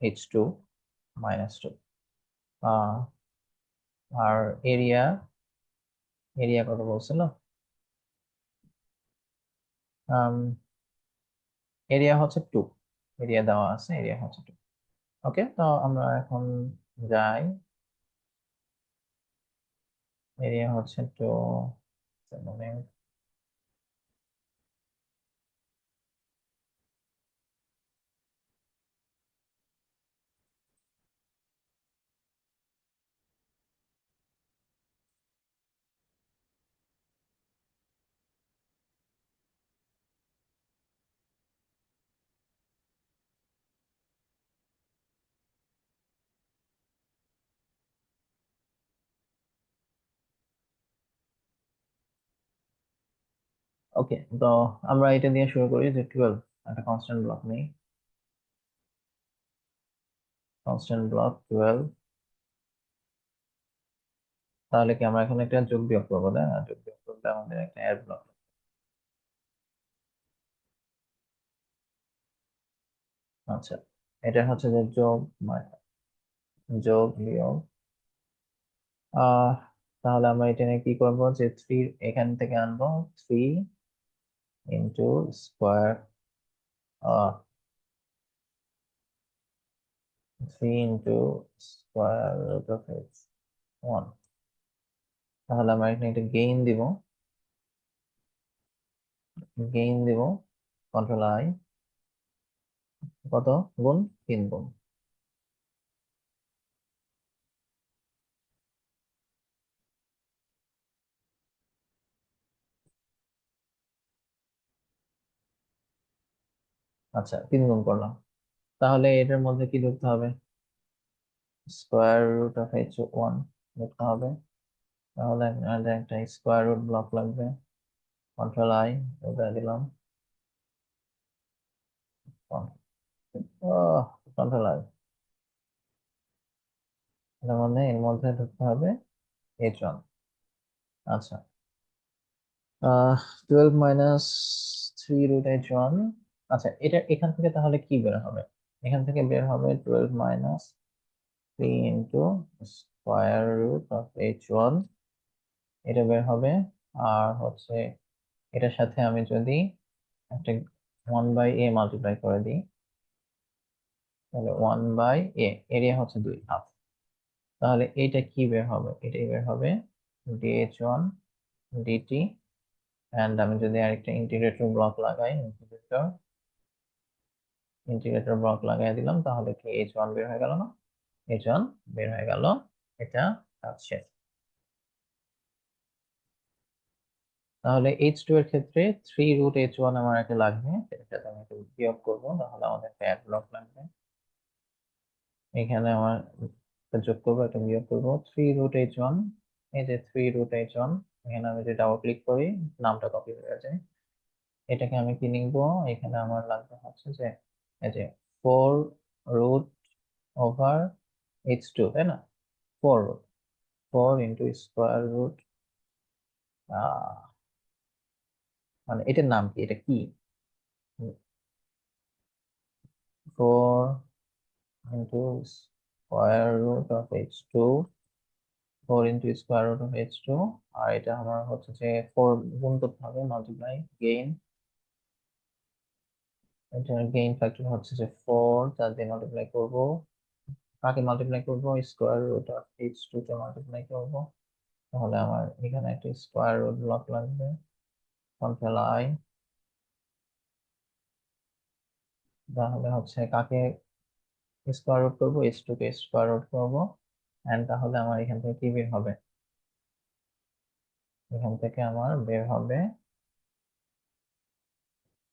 h2 minus 2। R area area কত বলছিল? এরিয়া হচ্ছে 2, এরিয়া দেওয়া আছে, এরিয়া হচ্ছে 2। ওকে, তো আমরা এখন যাই। এরিয়া হচ্ছে 2, মানে ওকে, তো আমরা এটা দিয়ে শুরু করি যে 12 একটা কনস্ট্যান্ট ব্লক নেই। কনস্ট্যান্ট ব্লক 12, তাহলে কি আমরা এখন একটা যোগ বিয়োগ করবো, তাই না? যোগ বিয়োগ করলে আমাদের একটা অ্যাড ব্লক। আচ্ছা, এটা হচ্ছে যে যোগ মানে যোগ বিয়োগ। আহ তাহলে আমরা এটা নিয়ে কি করবো, যে 3 এখান থেকে আনবো, 3 into square 3 into square root of X 1। তাহলে আমরা এখানে একটা গেইন দিব কন্ট্রোল আই, কত গুণ? 3 গুণ। আচ্ছা, 3 গুণ করলাম। তাহলে এটার মধ্যে কি লিখতে হবে? স্কোয়ার রুট অফ এইচ 1 লিখতে হবে। তাহলে আমাদের একটা স্কোয়ার রুট ব্লক লাগবে, কন্ট্রোল আই ওটা দিলাম, কন্ট্রোল আই। এর মানে এর মধ্যে ঢুকতে হবে h1। আচ্ছা, 12 মাইনাস 3 রুট h1। আচ্ছা, এটা এখান থেকে তাহলে কি বের হবে? এখান থেকে বের হবে 12 minus 3 into square root of h1, এটা বের হবে। আর হচ্ছে এটার সাথে আমি যদি একটা 1 বাই এ মাল্টিপ্লাই করে দিই, তাহলে 1 বাই এ, এরিয়া হচ্ছে 2 হাফ। তাহলে এইটা কি বের হবে? এটাই বের হবে dh1 dt। এন্ড আমি যদি আরেকটা ইন্টিগ্রেটর ব্লক লাগাই, ইন্টিগ্রেটর ব্লক লাগাই দিলাম, তাহলে কি h1 বের হয়ে গেল না? h1 বের হয়ে গেল। এটা কাজ শেষ। তাহলে h2 এর ক্ষেত্রে 3 রুট h1 আমার একটা লাগবে, সেটার সাথে আমি একটু বিয়োগ করবো, তাহলে আমাদের একটা অ্যাড ব্লক লাগবে। এখানে আমার একটা যোগ করবো, একটা বিয়োগ করবো, 3 রুট h1। এই যে 3 রুট h1, এখানে আমি যদি ডাবল ক্লিক করি নামটা কপি হয়ে যায়। এটাকে আমি কি নিবো? এখানে আমার লাগবে হচ্ছে যে এই যে 4 রুট ওভার h2, তাই না? 4 রুট, 4 ইন্টু স্কোয়ার রুট, মানে এটার নাম কি, এটা কি? 4 into square root of h2, 4 into square root of h2। আর এটা আমার হচ্ছে যে 4 গুণ করতে হবে, মাল্টিপ্লাই গেইন। এটার গেইন ফ্যাক্টর হচ্ছে যে 4, তার দিয়ে মাল্টিপ্লাই করবো, কাকে মাল্টিপ্লাই করবো? স্কোয়ার রুট অফ h2 কে মাল্টিপ্লাই করবো। তাহলে আমার এখানে একটা স্কোয়ার রুট ব্লক লাগবে, কন্ট্রোল আই। তাহলে হচ্ছে কাকে স্কোয়ার রুট করবো? h2 কে স্কোয়ার রুট করবো। এন্ড তাহলে আমার এখান থেকে কি বের হবে? এখান থেকে আমার বের হবে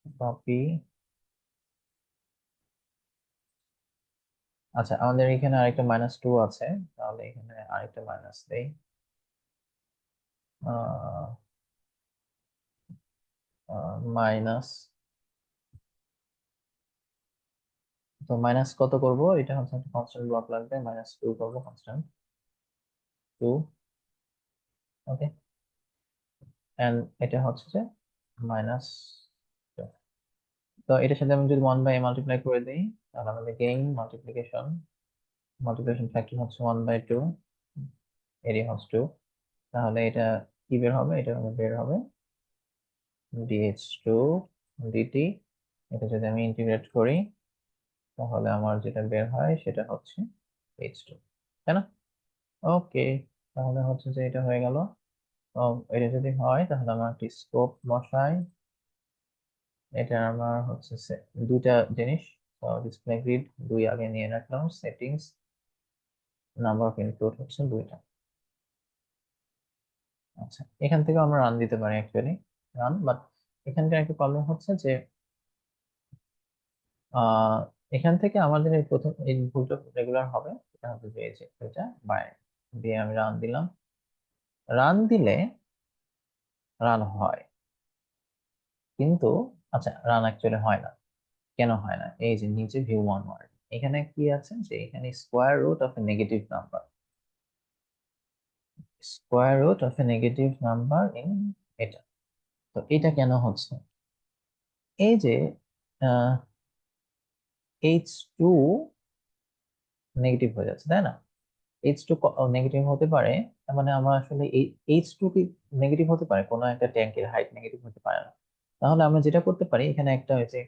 কপি। আচ্ছা, আমাদের এখানে আরেকটা -2 আছে, তাহলে এখানে আরেকটা মাইনাস দেই। মাইনাস, তো মাইনাস কত করব, এটা হচ্ছে একটা কনস্ট্যান্ট ব্লক লাগবে, -2 করবো, কনস্ট্যান্ট 2। ওকে, এন্ড এটা হচ্ছে যে মাইনাস। তো এটার সাথে আমি যদি 1/a মাল্টিপ্লাই করে দিই, তাহলে আমাদের গেইন মাল্টিপ্লিকেশন, মাল্টিপ্লিকেশন ফ্যাক্টর হচ্ছে 1/2, এরিয়া হচ্ছে 2। তাহলে এটা কি বের হবে, এটা বের হবে dh2 dt। এটা যদি আমি ইন্টিগ্রেট করি, তাহলে আমার যেটা বের হয় সেটা হচ্ছে h2, তাই না? ওকে, তাহলে হচ্ছে যে এটা হয়ে গেল। তো এটা যদি হয় তাহলে আমার একটি স্কোপ বসাই। এটা আমার হচ্ছে দুইটা জিনিস। তো ডিসপ্লে গ্রিড 2 আগে নিয়ে রাখলাম, সেটিংস, নাম্বার অফ ইনপুট হচ্ছে 2টা। আচ্ছা, এখান থেকে আমরা রান দিতে পারি অ্যাকচুয়ালি, রান, বাট এখানকার একটা প্রবলেম হচ্ছে যে আহ এখান থেকে আমাদের এই প্রথম এই ভুলটা রেগুলার হবে, এটা হচ্ছে যে এই যে এটা বাইরে দিয়ে আমি রান দিলাম, রান দিলে রান হয়, কিন্তু আচ্ছা রান অ্যাকচুয়ালি হয় না। কেন হয় না, এই যে নিচে ভিউ ওয়ান ওয়ার্ড, এখানে কি আছে যে এখানে square root of a negative number, square root of a negative number in এটা। তো এটা কেন হচ্ছে, এই যে h2 নেগেটিভ হয়ে যাচ্ছে, তাই না? H2 নেগেটিভ হতে পারে, তার মানে আমরা আসলে এই H2 কি নেগেটিভ হতে পারে, কোনো একটা ট্যাঙ্কের হাইট নেগেটিভ হতে পারে না। তাহলে আমরা যেটা করতে পারি, এখানে একটা ওই যে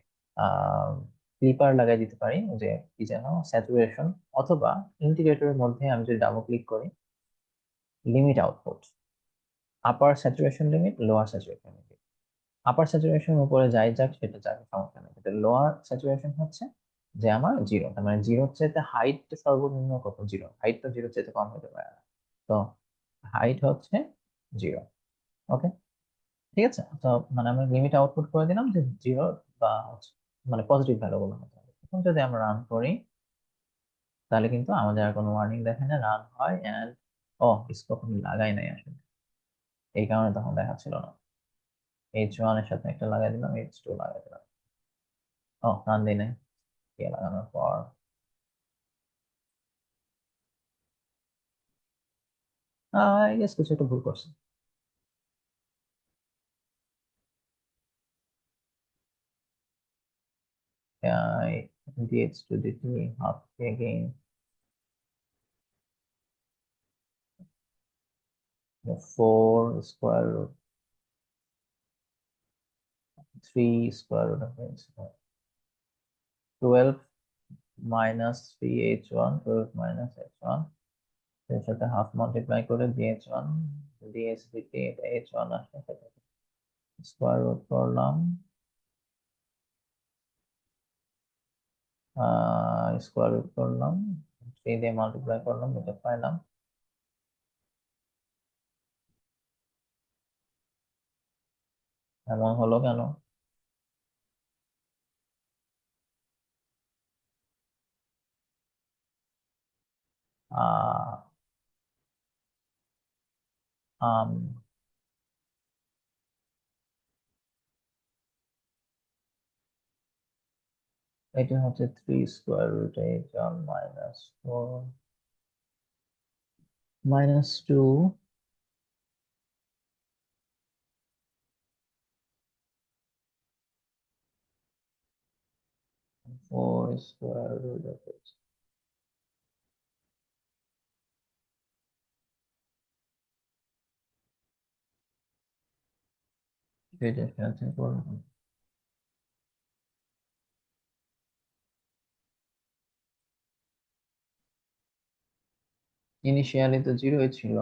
ক্লিপার লাগাই দিতে পারি, ওই যে কি যেন স্যাচুরেশন, অথবা ইন্টিগ্রেটরের মধ্যে আমি যদি ডাবল ক্লিক করি, limit output, upper saturation limit, lower saturation limit. Upper saturation উপরে যাই যাক সেটা যাক, সমস্যা নেই, কিন্তু লোয়ার স্যাচুরেশন হচ্ছে যে আমার জিরো, তার মানে জিরোর চাইতে হাইট সর্বনিম্ন কত, জিরো, হাইট তো জিরোর চাইতে কম হতে পারে না। তো হাইট হচ্ছে 0। ওকে, ঠিক আছে। তো মানে আমরা লিমিট আউটপুট করে দিলাম যে 0, বা হচ্ছে মানে পজিটিভ ভ্যালু গুলো হতে হবে। এখন যদি আমরা রান করি, তাহলে কিন্তু আমাদের আর কোনো ওয়ার্নিং দেখায় না, রান হয় এন্ড ও স্কোপ আমি লাগাই নাই আসলে, এই কারণে তখন দেখাচ্ছিল না। H1 এর সাথে একটা লাগাই দিলাম, H2 লাগাই দিলাম, ও রান দিই নাই, কে লাগানোর পর আই গেস কিছু একটা ভুল করছে। I dh to dt half again, the 4 square root 3 square root of x, 12 minus 3h1, 12 minus h1, এর সাথে হাফ মাল্টিপ্লাই করে dh1 dh dt, এটা h1 আসে, সেটা স্কোয়ার রুট করলাম, স্কোয়ার রুট করলাম, 3 দিয়ে মাল্টিপ্লাই করলাম, এটা পাইলাম। এমন হলো কেন? আহ আম এটা হচ্ছে 3 square root h1 -4 -2 4 square root of it. এটা সাথে করব, ইনিশিয়ালি তো 0 ছিল।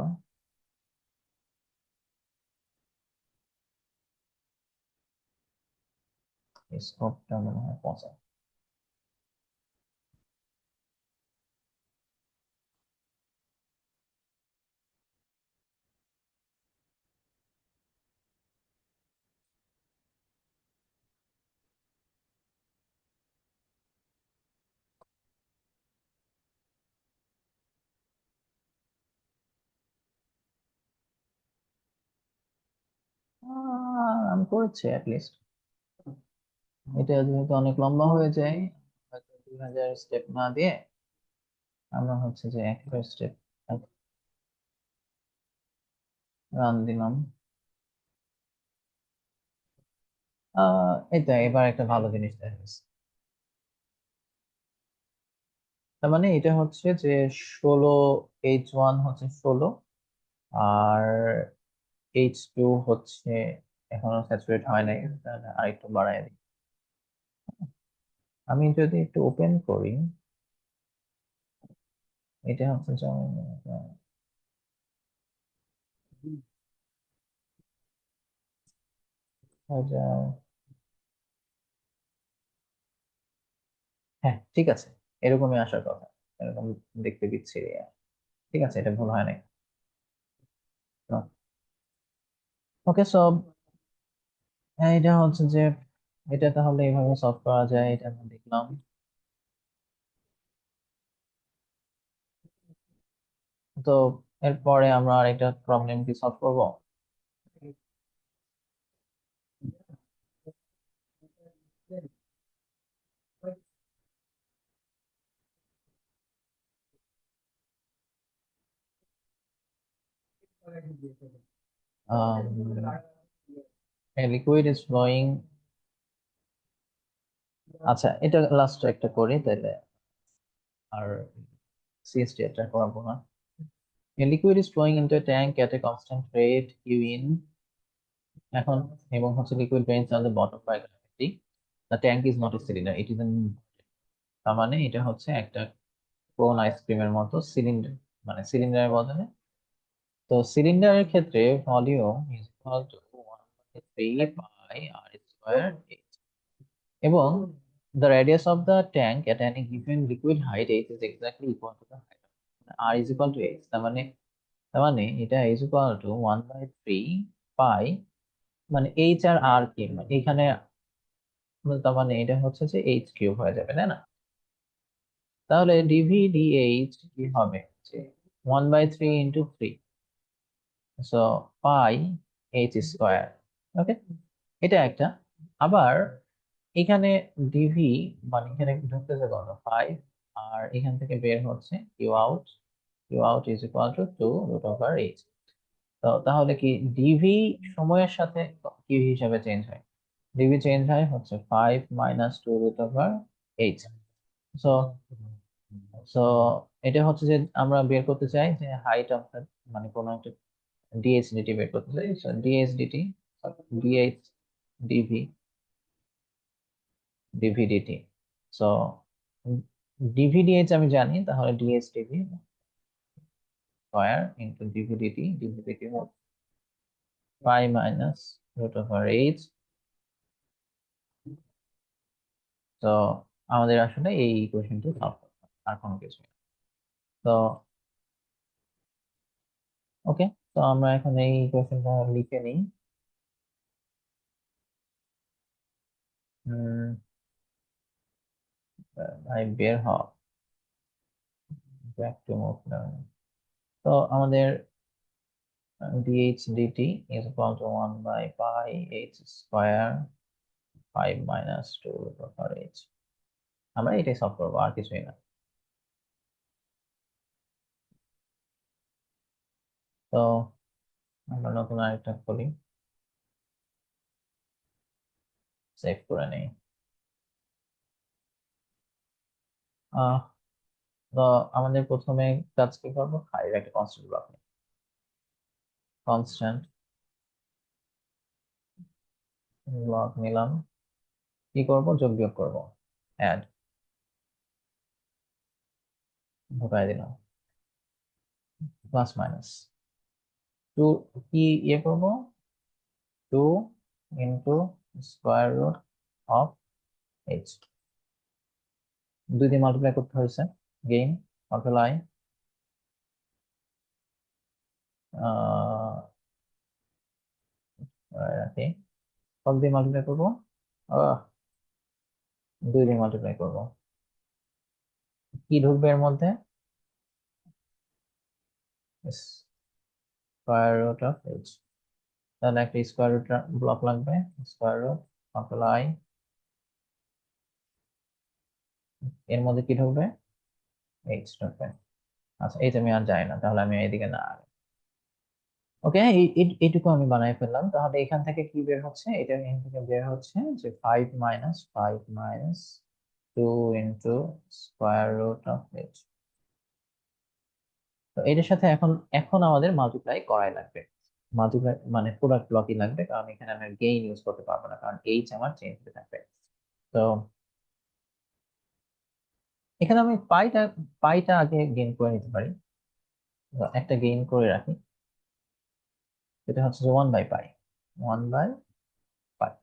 স্কোপটা মনে হয় পচা। করেছে অ্যাটলিস্ট। এটা যেহেতু অনেক লম্বা হয়ে যায়, হয়তো 2000 স্টেপ না দিয়ে আমরা হচ্ছে যে একটা স্টেপ রান দিলাম। এটা এবার একটা ভালো জিনিস দেখা গেছে। তার মানে এটা হচ্ছে যে 16, H1 হচ্ছে 16, আর H2 হচ্ছে এখনো স্যাচুরেট হয় নাই, তাহলে আরেকটু বাড়ায় দিই। আমি যদি একটু ওপেন করি, এটা হচ্ছে যেমন হাজার। হ্যাঁ ঠিক আছে, এরকমই আসার কথা, এরকম দেখতে বিচ্ছিরি। ঠিক আছে, এটা ভুল হয় নাই। ওকে, সব এটা হচ্ছে যে এটা তাহলে এইভাবে সলভ করা যায়, এটা আমরা দেখলাম। তো এরপরে আমরা আরেকটা প্রবলেম কি সলভ করব। Liquid is flowing. আচ্ছা, এটা লাস্ট একটা করি তাহলে, আর সিএসটি এটা করবো না। A liquid is flowing into a tank at a constant rate u in, এখন এবং হচ্ছে liquid drains on the bottom by gravity. The tank is not a cylinder, it is an, তার মানে এটা হচ্ছে একটা কোন আইসক্রিমের মতো সিলিন্ডার, মানে সিলিন্ডারের বদলে। তো সিলিন্ডারের ক্ষেত্রে volume is equal two 1/3 pi r square, এবং the radius of the tank at any given liquid height h is exactly equal to the height r is equal to h। তার মানে এটা is equal to 1/3 পাই, মানে H R আর কি, মানে এখানে তার মানে এটা হচ্ছে যে এইচ কিউব হয়ে যাবে, তাই না? তাহলে ডিভি ডিএইচ কি হবে, যে 1/3 × 3, সো পাই এইচ স্কোয়ার। ওকে, এটা একটা। আবার এখানে ডিভি, মানে এখানে ঢুকতেছে কত 5, আর এখান থেকে বের হচ্ছে Q out is equal to 2√এইচ। তো তাহলে কি ডিভি সময়ের সাথে কি হিসাবে চেঞ্জ হয়? ডিভি চেঞ্জ হয় হচ্ছে 5 - 2√এইচ। সো সো এটা হচ্ছে যে আমরা বের করতে চাই যে হাইট অফ দ্য, মানে কোনো একটা ডিএইচডিটি বের করতে চাই। So DHDT, DH DV, DVDT. So DVDH আমি জানি, তাহলে DH DV square into DVDT, DVDT হল 5 - √এইচ। তো আমাদের আসলে এই ইকুয়েশনটি সলভ করতে হবে, আর কোনো কিছু না। তো ওকে, তো আমরা এখন এই ইকুয়েশনটা লিখে নিই। ভাই বের হ, ব্যাক টু মুভ লার্নিং। তো আমাদের dh dt is equal to 1/πh², 5 - 2√h। আমরা এটাই সলভ করবো, আর কিছুই না। তো আমরা নতুন আরেকটা করি, সেভ করে নেই। আহ তো আমাদের প্রথমে কাজ কি করবো, এর একটা কনস্ট্যান্ট ব্লক নিই। কনস্ট্যান্ট ব্লক নিলাম, কি করব, যোগ বিয়োগ করবো, অ্যাড, ঢুকাই দিলাম, প্লাস মাইনাস টু, কি ইয়ে করবো, 2 × স্কোয়ার রুট অফ এইচ। দুই দিয়ে মাল্টিপ্লাই করতে হয়েছে, গেইন মাল্টিপ্লাই, রাখি, কত দিয়ে মাল্টিপ্লাই করবো, আহ 2 দিয়ে মাল্টিপ্লাই করবো, কি ঢুকবে এর মধ্যে, স্কোয়ার রুট অফ এইচ। তাহলে একটা স্কোয়ার রুট ব্লক লাগবে, স্কোয়ার রুট কন্ট্রোল আই, এর মধ্যে কি ঢুকবে, এইচ ঢুকবে। আচ্ছা এইটা আমি আর যাই না, তাহলে আমি এইদিকে না। ওকে, এইটুকু আমি বানাই ফেললাম। তাহলে এখান থেকে কি বের হচ্ছে, এটা এখান থেকে বের হচ্ছে যে 5 - 5 - 2 into square root of H. তো এটার সাথে এখন এখন আমাদের মাল্টিপ্লাই করাই লাগবে, মাল্টিপ্লাই মানে প্রোডাক্ট ব্লকই লাগবে, কারণ এখানে আমি গেইন ইউজ করতে পারবো না, কারণ এইচ আমার চেঞ্জ হতে থাকবে। তো এখানে আমি পাইটা পাইটা আগে গেইন করে নিতে পারি। তো একটা গেইন করে রাখি, যেটা হচ্ছে যে 1/পাই, 1/পাই।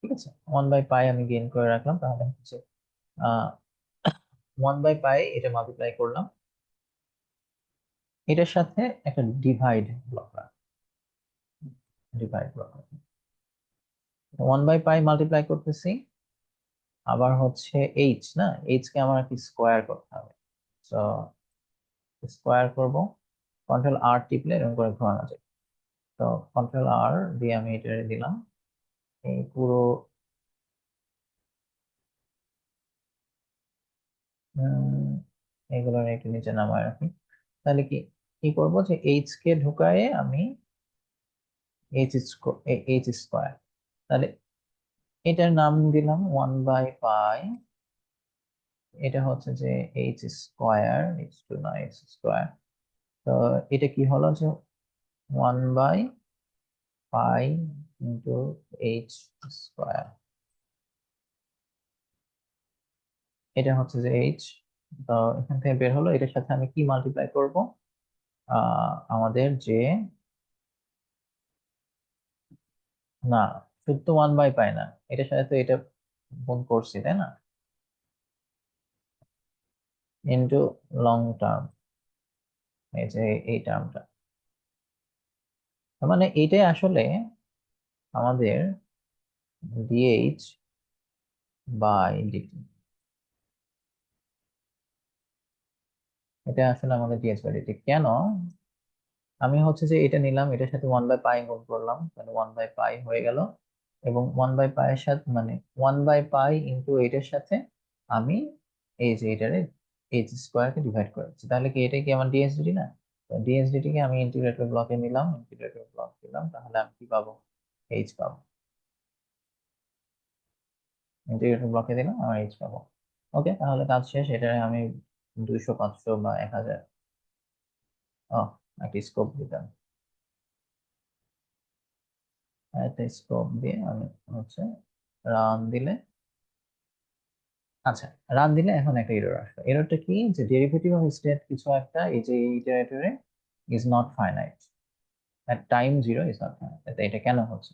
ঠিক আছে, 1/পাই আমি গেইন করে রাখলাম। তাহলে হচ্ছে 1/পাই, এটা মাল্টিপ্লাই করলাম, এটার সাথে একটা ডিভাইড ব্লক রাখলাম, ডিভাইড ব্লক। 1/পাই মাল্টিপ্লাই করতেছি, আবার হচ্ছে এইচ, না এইচ কে আমার কি স্কোয়ার করতে হবে। তো স্কোয়ার করব, কন্ট্রোল আর টিপলে এরকম করে ঘোরানো যায়। তো কন্ট্রোল আর দিয়ে আমি এটা দিলাম, এই পুরো এগুলো একটু নিচে নামায় রাখি। তাহলে কি কি করবো, যে এইচ কে ঢুকায়ে আমি এইচ স্কোয়ার, তাহলে এটার নাম দিলাম 1/পাই। এটা হচ্ছে যে এইচ স্কোয়ার, এইচ টু না এইচ স্কোয়ার। তো এটা কি হলো, যে 1/পাই ইন্টু এইচ স্কোয়ার, এটা হচ্ছে যে এইচ। তো এখান থেকে বের হলো, এটার সাথে আমি কি মাল্টিপ্লাই করব, আমাদের যে, না শুধু তো 1/পাই না, এটার সাথে তো এটা গুণ করছি তাই না, ইন্টু লং টার্ম, এই যে এই টার্মটা, তার মানে এইটাই আসলে আমাদের ডিএইচ বাই ডিটি, এটা আসলে আমাদের ডিএইচ বাই ডিটি। কেন, আমি হচ্ছে যে এটা নিলাম, এটার সাথে 1/পাই গুণ করলাম, তাহলে 1/পাই হয়ে গেল, এবং 1/পাই এর সাথে মানে 1/পাই ইন্টু এটার সাথে আমি এই যে এটারে এইচ স্কোয়ারকে ডিভাইড করেছি, তাহলে কি এটা কি আমার ডিএসডিটি না। তো ডিএসডিটি কে আমি ইন্টিগ্রেটর ব্লকে নিলাম, ইন্টিগ্রেটর ব্লক দিলাম, তাহলে আমি কি পাবো, এইচ পাবো, ইন্টিগ্রেটর ব্লকে দিলাম আমার এইচ পাবো। ওকে, তাহলে কাজ শেষ। এটা আমি 200 500 বা 1000, ও একটা স্কোপ দিতাম, একটা স্কোপ দিয়ে আমি হচ্ছে রান দিলে, আচ্ছা রান দিলে এখন একটা এরর আসবে। এররটা কি, যে ডেরিভেটিভ অফ স্টেট কিছু একটা, এই যে ইটারেটরে is not finite, at time zero is not finite, এটা কেন হচ্ছে।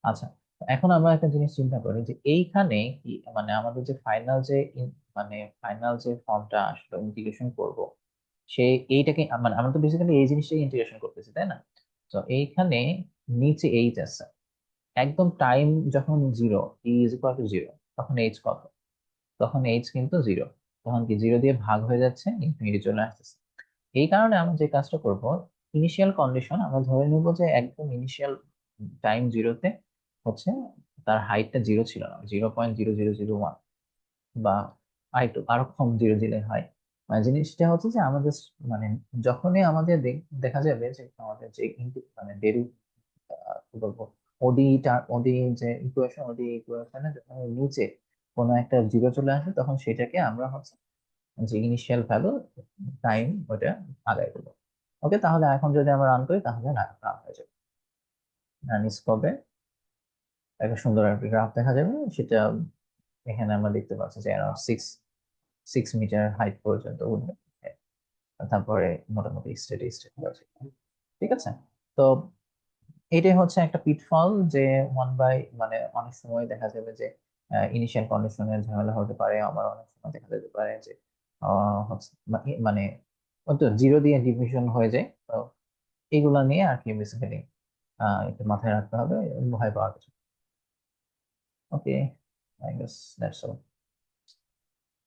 আচ্ছা, এখন আমরা একটা জিনিস চিন্তা করি, যে এইখানে কি মানে আমাদের যে ফাইনাল যে মানে ফাইনাল যে ফর্মটা আসলো ইন্টিগ্রেশন করব, সেই এইটাকে মানে আমরা তো বেসিক্যালি এই জিনিসটাই ইন্টিগ্রেশন করতেছি তাই না। তো এইখানে নিচে এইচ আছে, একদম টাইম যখন zero, E is equal two zero, তখন এইচ কত, তখন এইচ কিন্তু জিরো, তখন কি জিরো দিয়ে ভাগ হয়ে যাচ্ছে, ইনফিনিটি চলে আসতেছে। এই কারণে আমরা যে কাজটা করব, ইনিশিয়াল কন্ডিশন আমরা ধরে নিব যে একদম ইনিশিয়াল টাইম জিরোতে হচ্ছে তার হাইটটা জিরো ছিল না, 0.0001, বা আরো কম জিরো দিলে হয়। মানে জিনিসটা হচ্ছে যে আমাদের মানে যখনই আমাদের দেখা যাবে যে আমাদের যে মানে কি বলবো, ওডি যে ইকুয়েশন, ওডি ইকুয়েশনে যখন নিচে কোনো একটা জিরো চলে আসে, তখন সেটাকে আমরা হচ্ছে যে ইনিশিয়াল ভ্যালু টাইম ওটা আগায় দেবো। ওকে, তাহলে এখন যদি আমরা রান করি তাহলে রান হয়ে যাবে, রান স্কোপে একটা সুন্দর একটা গ্রাফ দেখা যাবে। সেটা এখানে আমরা দেখতে পাচ্ছি যে অ্যারাউন্ড 6 মিটার হাইট পর্যন্ত উঠবে, তারপরে মোটামুটি স্টেডি স্টেট আছে। ঠিক আছে, তো এটাই হচ্ছে একটা পিটফল, যে 1/, মানে অনেক সময় দেখা যাবে যে ইনিশিয়াল কন্ডিশনের ঝামেলা হতে পারে, আবার অনেক সময় দেখা যেতে পারে যে হচ্ছে মানে জিরো দিয়ে ডিভিশন হয়ে যায়। তো এগুলা নিয়ে আর কি বেসিক্যালি একটু মাথায় রাখতে হবে, ভয় পাওয়ার কিছু। ওকে, আই গেস দ্যাটস অল।